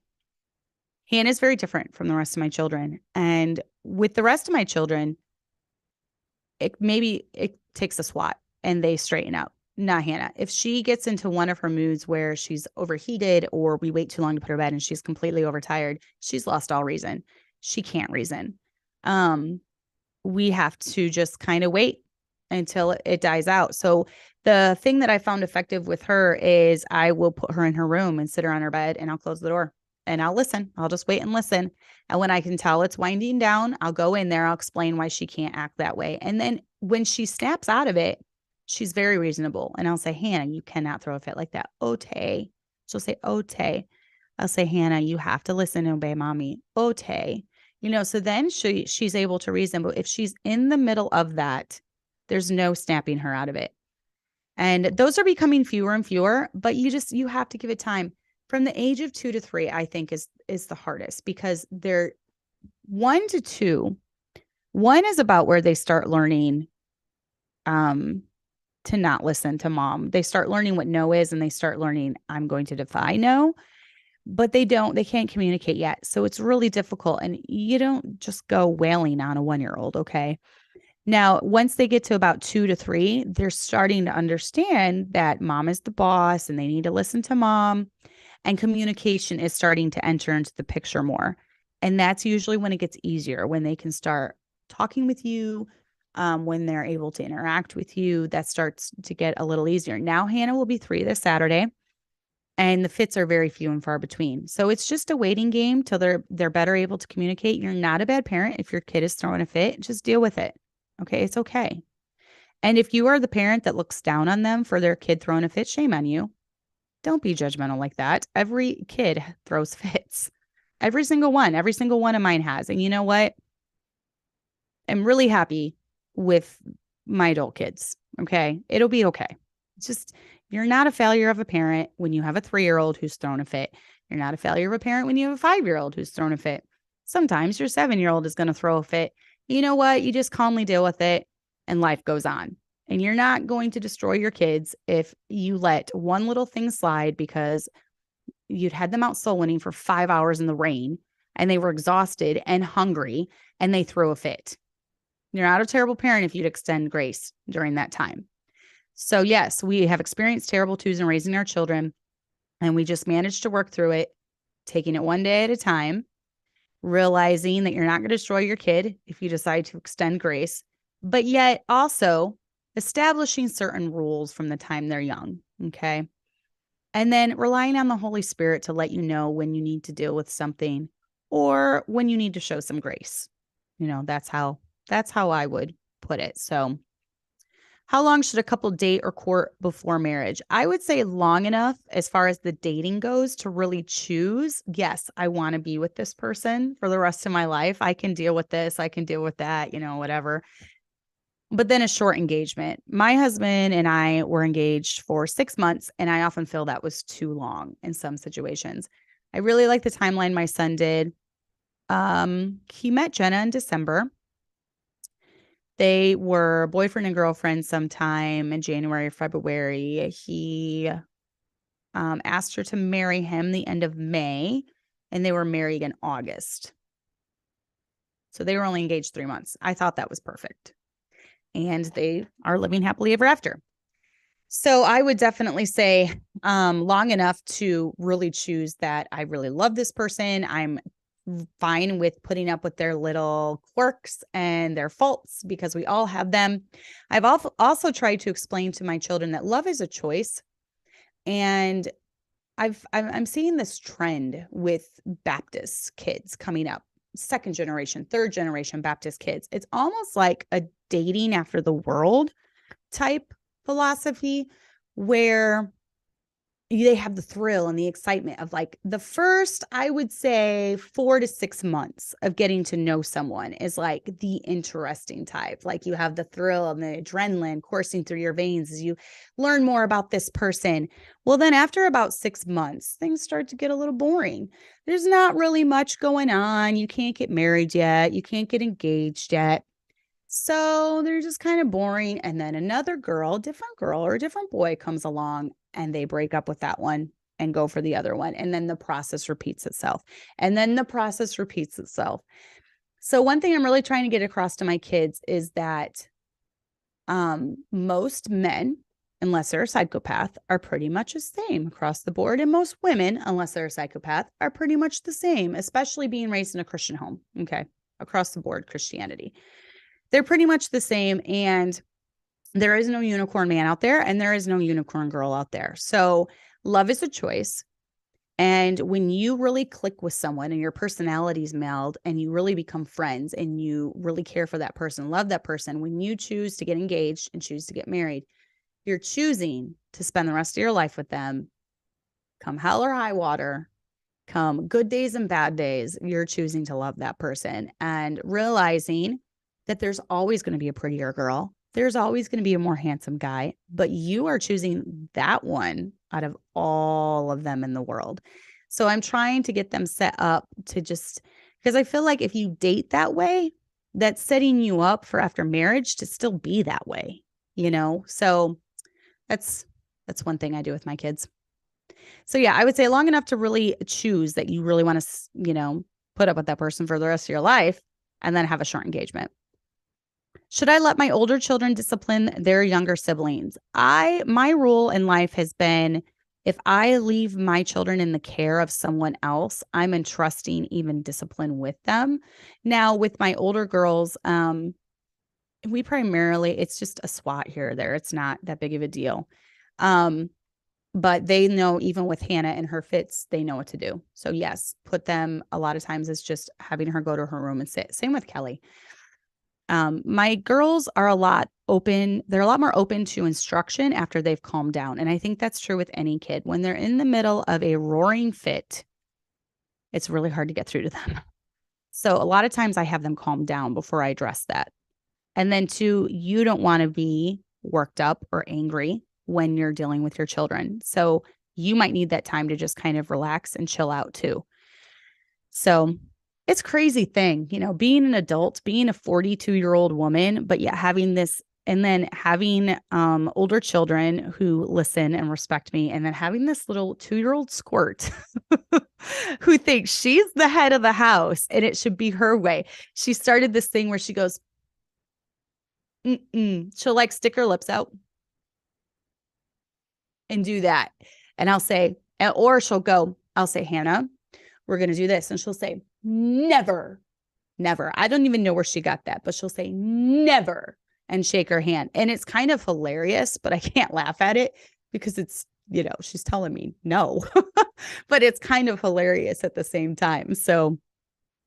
Hannah is very different from the rest of my children. And with the rest of my children, it takes a swat and they straighten out. Not Hannah. If she gets into one of her moods where she's overheated, or we wait too long to put her to bed and she's completely overtired, she's lost all reason. She can't reason. We have to just kind of wait until it dies out. So the thing that I found effective with her is I will put her in her room and sit her on her bed, and I'll close the door and I'll listen. I'll just wait and listen. And when I can tell it's winding down, I'll go in there. I'll explain why she can't act that way. And then when she snaps out of it, she's very reasonable. And I'll say, Hannah, you cannot throw a fit like that. Ote. She'll say, Ote. I'll say, Hannah, you have to listen and obey mommy. Ote. So then she's able to reason. But if she's in the middle of that, there's no snapping her out of it. And those are becoming fewer and fewer, but you have to give it time. From the age of 2 to 3, I think is the hardest, because they're 1 to 2. 1 is about where they start learning to not listen to mom. They start learning what no is, and they start learning, I'm going to defy no. But they can't communicate yet. So it's really difficult. And you don't just go wailing on a 1-year-old. Okay. Now, once they get to about 2 to 3, they're starting to understand that mom is the boss and they need to listen to mom, and communication is starting to enter into the picture more. And that's usually when it gets easier, when they can start talking with you, when they're able to interact with you, that starts to get a little easier. Now, Hannah will be 3 this Saturday, and the fits are very few and far between. So it's just a waiting game till they're better able to communicate. You're not a bad parent if your kid is throwing a fit. Just deal with it. Okay, it's okay. And if you are the parent that looks down on them for their kid throwing a fit, shame on you. Don't be judgmental like that. Every kid throws fits. Every single one of mine has. And you know what? I'm really happy with my adult kids. Okay, it'll be okay. It's just, you're not a failure of a parent when you have a 3-year-old who's thrown a fit. You're not a failure of a parent when you have a 5-year-old who's thrown a fit. Sometimes your 7-year-old is going to throw a fit. You know what? You just calmly deal with it, and life goes on. And you're not going to destroy your kids if you let one little thing slide because you'd had them out soul winning for 5 hours in the rain, and they were exhausted and hungry, and they threw a fit. You're not a terrible parent if you'd extend grace during that time. So yes, we have experienced terrible twos in raising our children. And we just managed to work through it, taking it one day at a time, realizing that you're not going to destroy your kid if you decide to extend grace, but yet also establishing certain rules from the time they're young. Okay. And then relying on the Holy Spirit to let you know when you need to deal with something or when you need to show some grace. That's how I would put it. So, how long should a couple date or court before marriage? I would say long enough as far as the dating goes to really choose, yes, I want to be with this person for the rest of my life. I can deal with this. I can deal with that, whatever. But then a short engagement. My husband and I were engaged for 6 months, and I often feel that was too long in some situations. I really like the timeline my son did. He met Jenna in December. They were boyfriend and girlfriend sometime in January or February. He asked her to marry him the end of May, and they were married in August. So they were only engaged 3 months. I thought that was perfect. And they are living happily ever after. So I would definitely say long enough to really choose that I really love this person. I'm fine with putting up with their little quirks and their faults because we all have them. I've also tried to explain to my children that love is a choice. And I'm seeing this trend with Baptist kids coming up, second generation, third generation Baptist kids. It's almost like a dating after the world type philosophy where they have the thrill and the excitement of like the first, I would say 4 to 6 months of getting to know someone is like the interesting type. Like you have the thrill and the adrenaline coursing through your veins as you learn more about this person. Well, then after about 6 months, things start to get a little boring. There's not really much going on. You can't get married yet. You can't get engaged yet. So they're just kind of boring. And then another different girl or a different boy comes along and they break up with that one and go for the other one. And then the process repeats itself. And then the process repeats itself. So one thing I'm really trying to get across to my kids is that most men, unless they're a psychopath, are pretty much the same across the board. And most women, unless they're a psychopath, are pretty much the same, especially being raised in a Christian home. Okay. Across the board, Christianity. They're pretty much the same. And there is no unicorn man out there and there is no unicorn girl out there. So love is a choice. And when you really click with someone and your personalities meld and you really become friends and you really care for that person, love that person, when you choose to get engaged and choose to get married, you're choosing to spend the rest of your life with them. Come hell or high water, come good days and bad days, you're choosing to love that person and realizing that there's always going to be a prettier girl. There's always going to be a more handsome guy, but you are choosing that one out of all of them in the world. So I'm trying to get them set up to just, because I feel like if you date that way, that's setting you up for after marriage to still be that way, So that's one thing I do with my kids. So yeah, I would say long enough to really choose that you really want to, put up with that person for the rest of your life and then have a short engagement. Should I let my older children discipline their younger siblings? My rule in life has been if I leave my children in the care of someone else, I'm entrusting even discipline with them. Now, with my older girls, it's just a swat here or there. It's not that big of a deal. But they know even with Hannah and her fits, they know what to do. So yes, put them a lot of times it's just having her go to her room and sit. Same with Kelly. My girls are a lot more open to instruction after they've calmed down. And I think that's true with any kid. When they're in the middle of a roaring fit, it's really hard to get through to them. So a lot of times I have them calm down before I address that. And then two, you don't want to be worked up or angry when you're dealing with your children. So you might need that time to just kind of relax and chill out too. So it's a crazy thing, being an adult, being a 42-year-old woman, but yet having this and then having older children who listen and respect me, and then having this little 2-year-old squirt who thinks she's the head of the house and it should be her way. She started this thing where she goes, she'll like stick her lips out and do that. And I'll say, Or she'll go, I'll say, Hannah, we're going to do this. And she'll say, never, never. I don't even know where she got that, but she'll say, never, and shake her hand. And it's kind of hilarious, but I can't laugh at it because it's, she's telling me no, but it's kind of hilarious at the same time. So,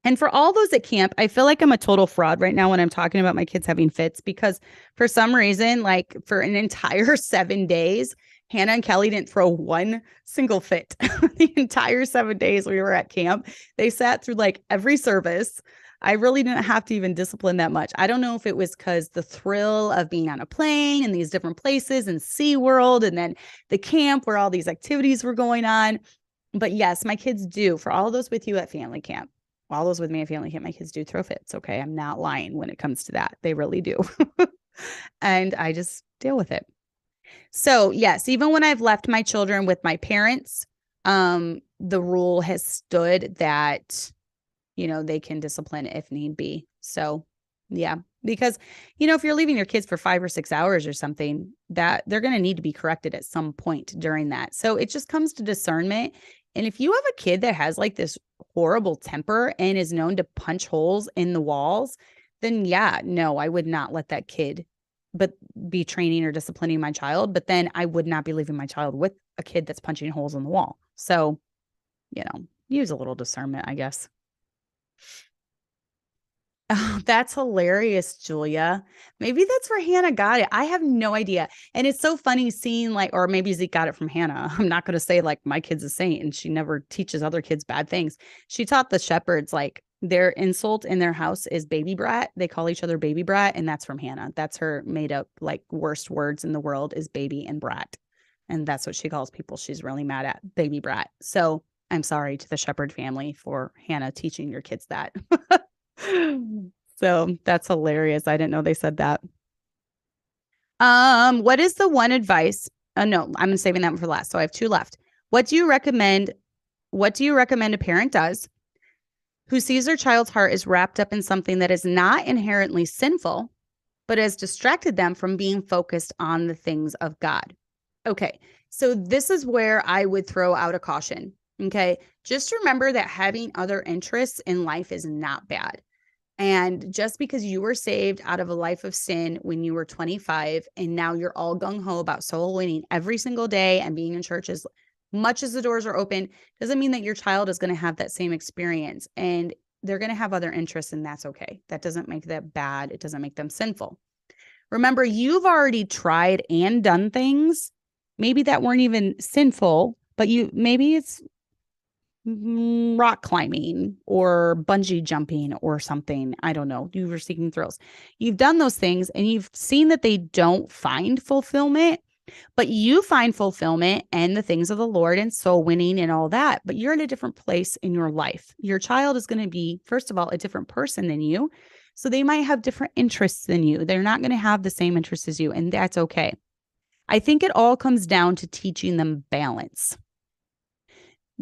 and for all those at camp, I feel like I'm a total fraud right now when I'm talking about my kids having fits, because for some reason, like for an entire 7 days, Hannah and Kelly didn't throw one single fit. The entire 7 days we were at camp, they sat through like every service. I really didn't have to even discipline that much. I don't know if it was because the thrill of being on a plane and these different places and SeaWorld and then the camp where all these activities were going on. But yes, my kids do. For all those with you at family camp, all those with me at family camp, my kids do throw fits. Okay. I'm not lying when it comes to that. They really do. And I just deal with it. So yes, even when I've left my children with my parents, the rule has stood that, they can discipline if need be. So yeah, because, if you're leaving your kids for 5 or 6 hours or something, that they're going to need to be corrected at some point during that. So it just comes to discernment. And if you have a kid that has like this horrible temper and is known to punch holes in the walls, then yeah, no, I would not let that kid but be training or disciplining my child. But then I would not be leaving my child with a kid that's punching holes in the wall. So, use a little discernment, I guess. Oh, that's hilarious, Julia. Maybe that's where Hannah got it. I have no idea. And it's so funny seeing or maybe Zeke got it from Hannah. I'm not going to say like my kid's a saint and she never teaches other kids bad things. She taught the shepherds their insult in their house is baby brat. They call each other baby brat. And that's from Hannah. That's her made up worst words in the world is baby and brat. And that's what she calls people she's really mad at, baby brat. So I'm sorry to the shepherd family for Hannah teaching your kids that. So that's hilarious. I didn't know they said that. What is the one advice? No, I'm saving that one for last. So I have 2 left. What do you recommend a parent does who sees their child's heart is wrapped up in something that is not inherently sinful, but has distracted them from being focused on the things of God? Okay. So this is where I would throw out a caution. Okay. Just remember that having other interests in life is not bad. And just because you were saved out of a life of sin when you were 25 and now you're all gung-ho about soul winning every single day and being in church as much as the doors are open, doesn't mean that your child is going to have that same experience. And they're going to have other interests, and that's okay. That doesn't make that bad. It doesn't make them sinful. Remember, you've already tried and done things maybe that weren't even sinful, but maybe it's rock climbing or bungee jumping or something. I don't know. You were seeking thrills. You've done those things and you've seen that they don't find fulfillment, but you find fulfillment and the things of the Lord and soul winning and all that. But you're in a different place in your life. Your child is going to be, first of all, a different person than you. So they might have different interests than you. They're not going to have the same interests as you, and that's okay. I think it all comes down to teaching them balance.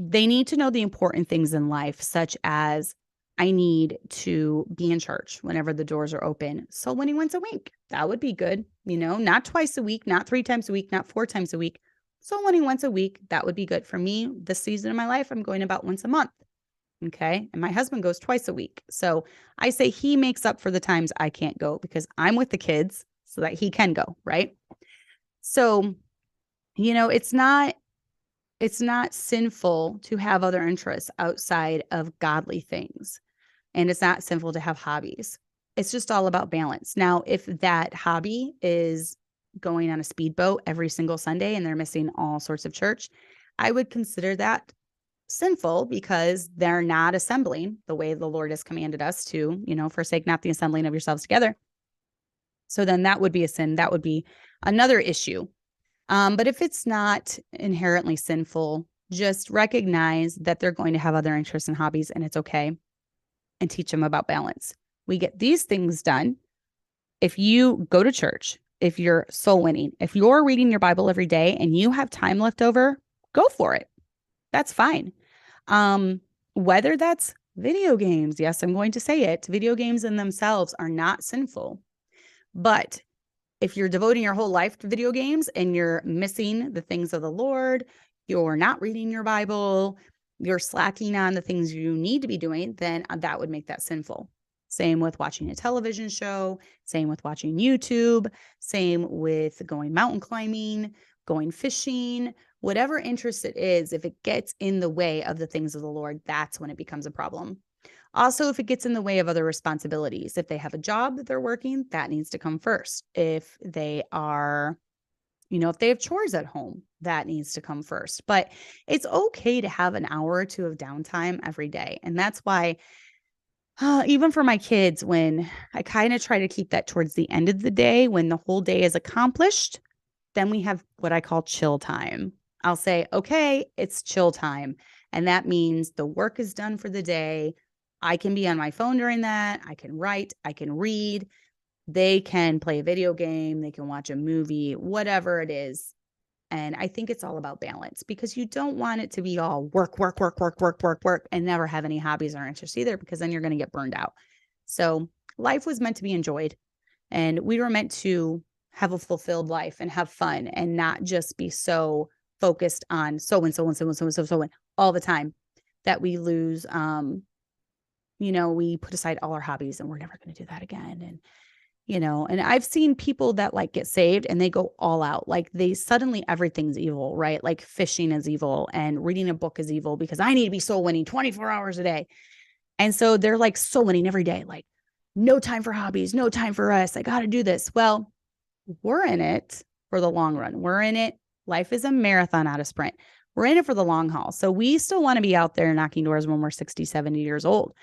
They need to know the important things in life, such as I need to be in church whenever the doors are open. Soul winning once a week. That would be good. Not twice a week, not 3 times a week, not 4 times a week. Soul winning once a week. That would be good for me. This season of my life, I'm going about once a month. Okay. And my husband goes twice a week. So I say he makes up for the times I can't go because I'm with the kids so that he can go. Right. So, it's not sinful to have other interests outside of godly things. And it's not sinful to have hobbies. It's just all about balance. Now, if that hobby is going on a speedboat every single Sunday and they're missing all sorts of church, I would consider that sinful because they're not assembling the way the Lord has commanded us to, forsake not the assembling of yourselves together. So then that would be a sin. That would be another issue. But if it's not inherently sinful, just recognize that they're going to have other interests and hobbies, and it's okay, and teach them about balance. We get these things done if you go to church, if you're soul winning, if you're reading your Bible every day and you have time left over, go for it. That's fine. Whether that's video games, yes, I'm going to say it. Video games in themselves are not sinful, but if you're devoting your whole life to video games and you're missing the things of the Lord, you're not reading your Bible, you're slacking on the things you need to be doing, then that would make that sinful. Same with watching a television show, same with watching YouTube, same with going mountain climbing, going fishing, whatever interest it is. If it gets in the way of the things of the Lord, that's when it becomes a problem. Also, if it gets in the way of other responsibilities, if they have a job that they're working, that needs to come first. If they are, if they have chores at home, that needs to come first. But it's okay to have an hour or two of downtime every day. And that's why, even for my kids, when I kind of try to keep that towards the end of the day, when the whole day is accomplished, then we have what I call chill time. I'll say, okay, it's chill time. And that means the work is done for the day. I can be on my phone during that. I can write, I can read. They can play a video game. They can watch a movie, whatever it is. And I think it's all about balance, because you don't want it to be all work, work, work, work, work, work, work, and never have any hobbies or interests either, because then you're going to get burned out. So life was meant to be enjoyed, and we were meant to have a fulfilled life and have fun and not just be so focused on so and so and so and so and so and all the time that we lose, we put aside all our hobbies and we're never going to do that again. And I've seen people that like get saved and they go all out. Like they suddenly everything's evil, right? Like fishing is evil and reading a book is evil because I need to be soul winning 24 hours a day. And so they're like soul winning every day, like no time for hobbies, no time for us. I got to do this. Well, we're in it for the long run. We're in it. Life is a marathon, not a sprint. We're in it for the long haul. So we still want to be out there knocking doors when we're 60, 70 years old.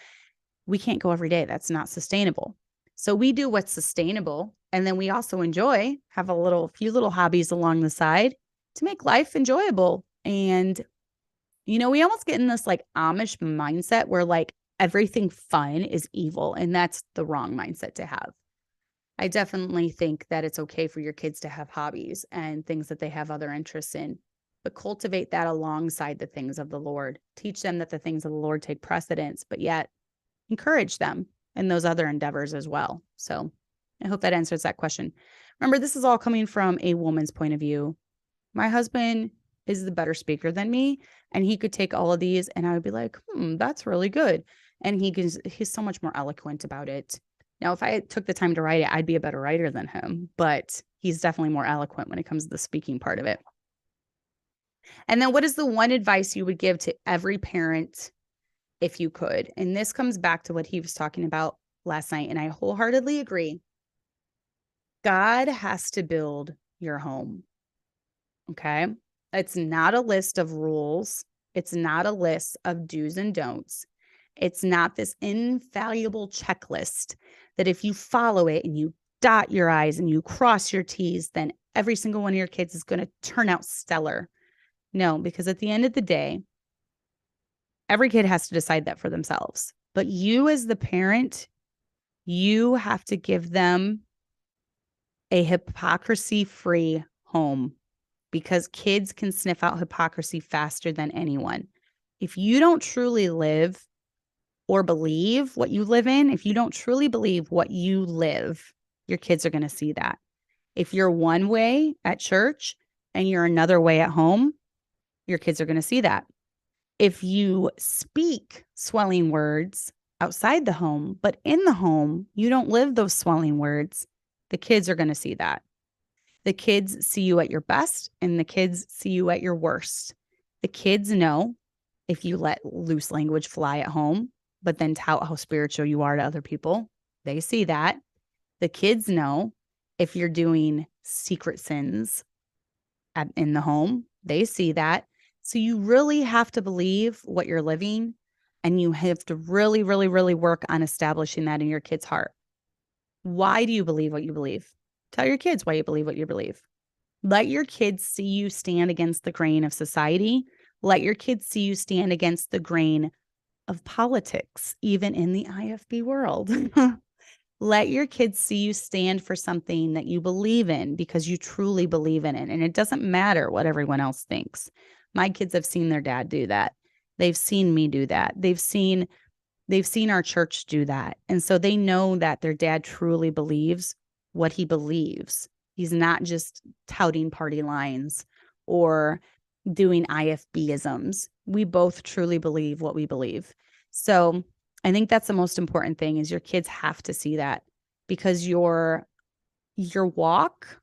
We can't go every day. That's not sustainable. So we do what's sustainable. And then we also have a few little hobbies along the side to make life enjoyable. And, we almost get in this like Amish mindset where like everything fun is evil. And that's the wrong mindset to have. I definitely think that it's okay for your kids to have hobbies and things that they have other interests in, but cultivate that alongside the things of the Lord. Teach them that the things of the Lord take precedence, but yet encourage them in those other endeavors as well. So I hope that answers that question. Remember, this is all coming from a woman's point of view. My husband is the better speaker than me, and he could take all of these and I would be like, that's really good. And he's so much more eloquent about it. Now, if I took the time to write it, I'd be a better writer than him, but he's definitely more eloquent when it comes to the speaking part of it. And then what is the one advice you would give to every parent if you could? And this comes back to what he was talking about last night, and I wholeheartedly agree. God has to build your home, okay? It's not a list of rules. It's not a list of do's and don'ts. It's not this infallible checklist that if you follow it and you dot your I's and you cross your T's, then every single one of your kids is going to turn out stellar. No, because at the end of the day, every kid has to decide that for themselves. But you as the parent, you have to give them a hypocrisy-free home, because kids can sniff out hypocrisy faster than anyone. If you don't truly live or believe what you live in, if you don't truly believe what you live, your kids are going to see that. If you're one way at church and you're another way at home, your kids are going to see that. If you speak swelling words outside the home, but in the home, you don't live those swelling words, the kids are going to see that. The kids see you at your best and the kids see you at your worst. The kids know if you let loose language fly at home, but then tout how spiritual you are to other people. They see that. The kids know if you're doing secret sins in the home. They see that. So you really have to believe what you're living, and you have to really, really, really work on establishing that in your kid's heart. Why do you believe what you believe? Tell your kids why you believe what you believe. Let your kids see you stand against the grain of society. Let your kids see you stand against the grain of politics, even in the IFB world. Let your kids see you stand for something that you believe in because you truly believe in it. And it doesn't matter what everyone else thinks. My kids have seen their dad do that. They've seen me do that. They've seen our church do that. And so they know that their dad truly believes what he believes. He's not just touting party lines or, doing IFB-isms. We both truly believe what we believe. So I think that's the most important thing is your kids have to see that, because your walk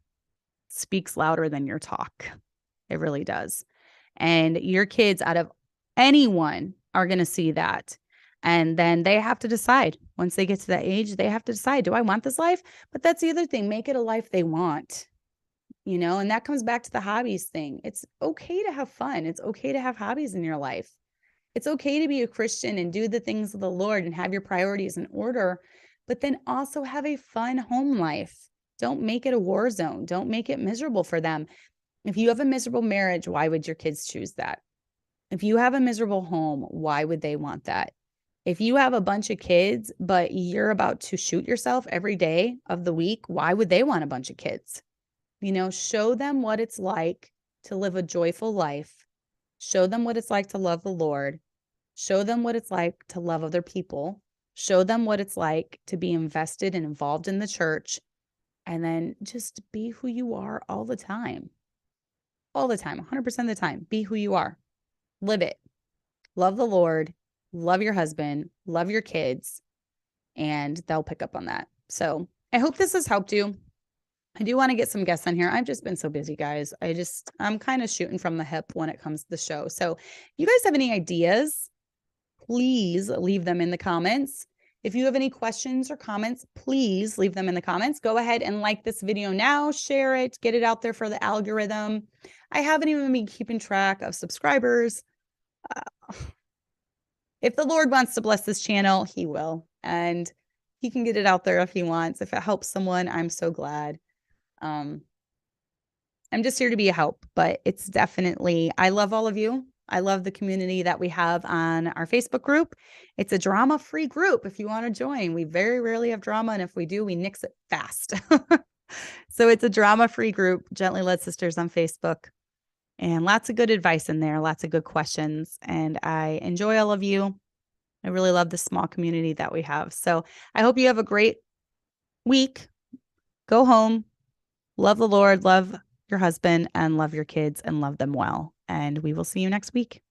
speaks louder than your talk. It really does. And your kids, out of anyone, are going to see that. And then they have to decide. Once they get to that age, they have to decide, do I want this life? But that's the other thing. Make it a life they want, and that comes back to the hobbies thing. It's okay to have fun. It's okay to have hobbies in your life. It's okay to be a Christian and do the things of the Lord and have your priorities in order, but then also have a fun home life. Don't make it a war zone. Don't make it miserable for them. If you have a miserable marriage, why would your kids choose that? If you have a miserable home, why would they want that? If you have a bunch of kids, but you're about to shoot yourself every day of the week, why would they want a bunch of kids? Show them what it's like to live a joyful life. Show them what it's like to love the Lord. Show them what it's like to love other people. Show them what it's like to be invested and involved in the church. And then just be who you are all the time. All the time, 100% of the time. Be who you are. Live it. Love the Lord. Love your husband. Love your kids. And they'll pick up on that. So I hope this has helped you. I do want to get some guests on here. I've just been so busy, guys. I'm kind of shooting from the hip when it comes to the show. So if you guys have any ideas, please leave them in the comments. If you have any questions or comments, please leave them in the comments. Go ahead and like this video now, share it, get it out there for the algorithm. I haven't even been keeping track of subscribers. If the Lord wants to bless this channel, he will. And he can get it out there if he wants. If it helps someone, I'm so glad. I'm just here to be a help, but it's definitely, I love all of you. I love the community that we have on our Facebook group. It's a drama-free group if you want to join. We very rarely have drama, and if we do, we nix it fast. So it's a drama-free group, Gently Led Sisters on Facebook, and lots of good advice in there, lots of good questions, and I enjoy all of you. I really love the small community that we have. So I hope you have a great week. Go home, love the Lord, love your husband, and love your kids, and love them well. And we will see you next week.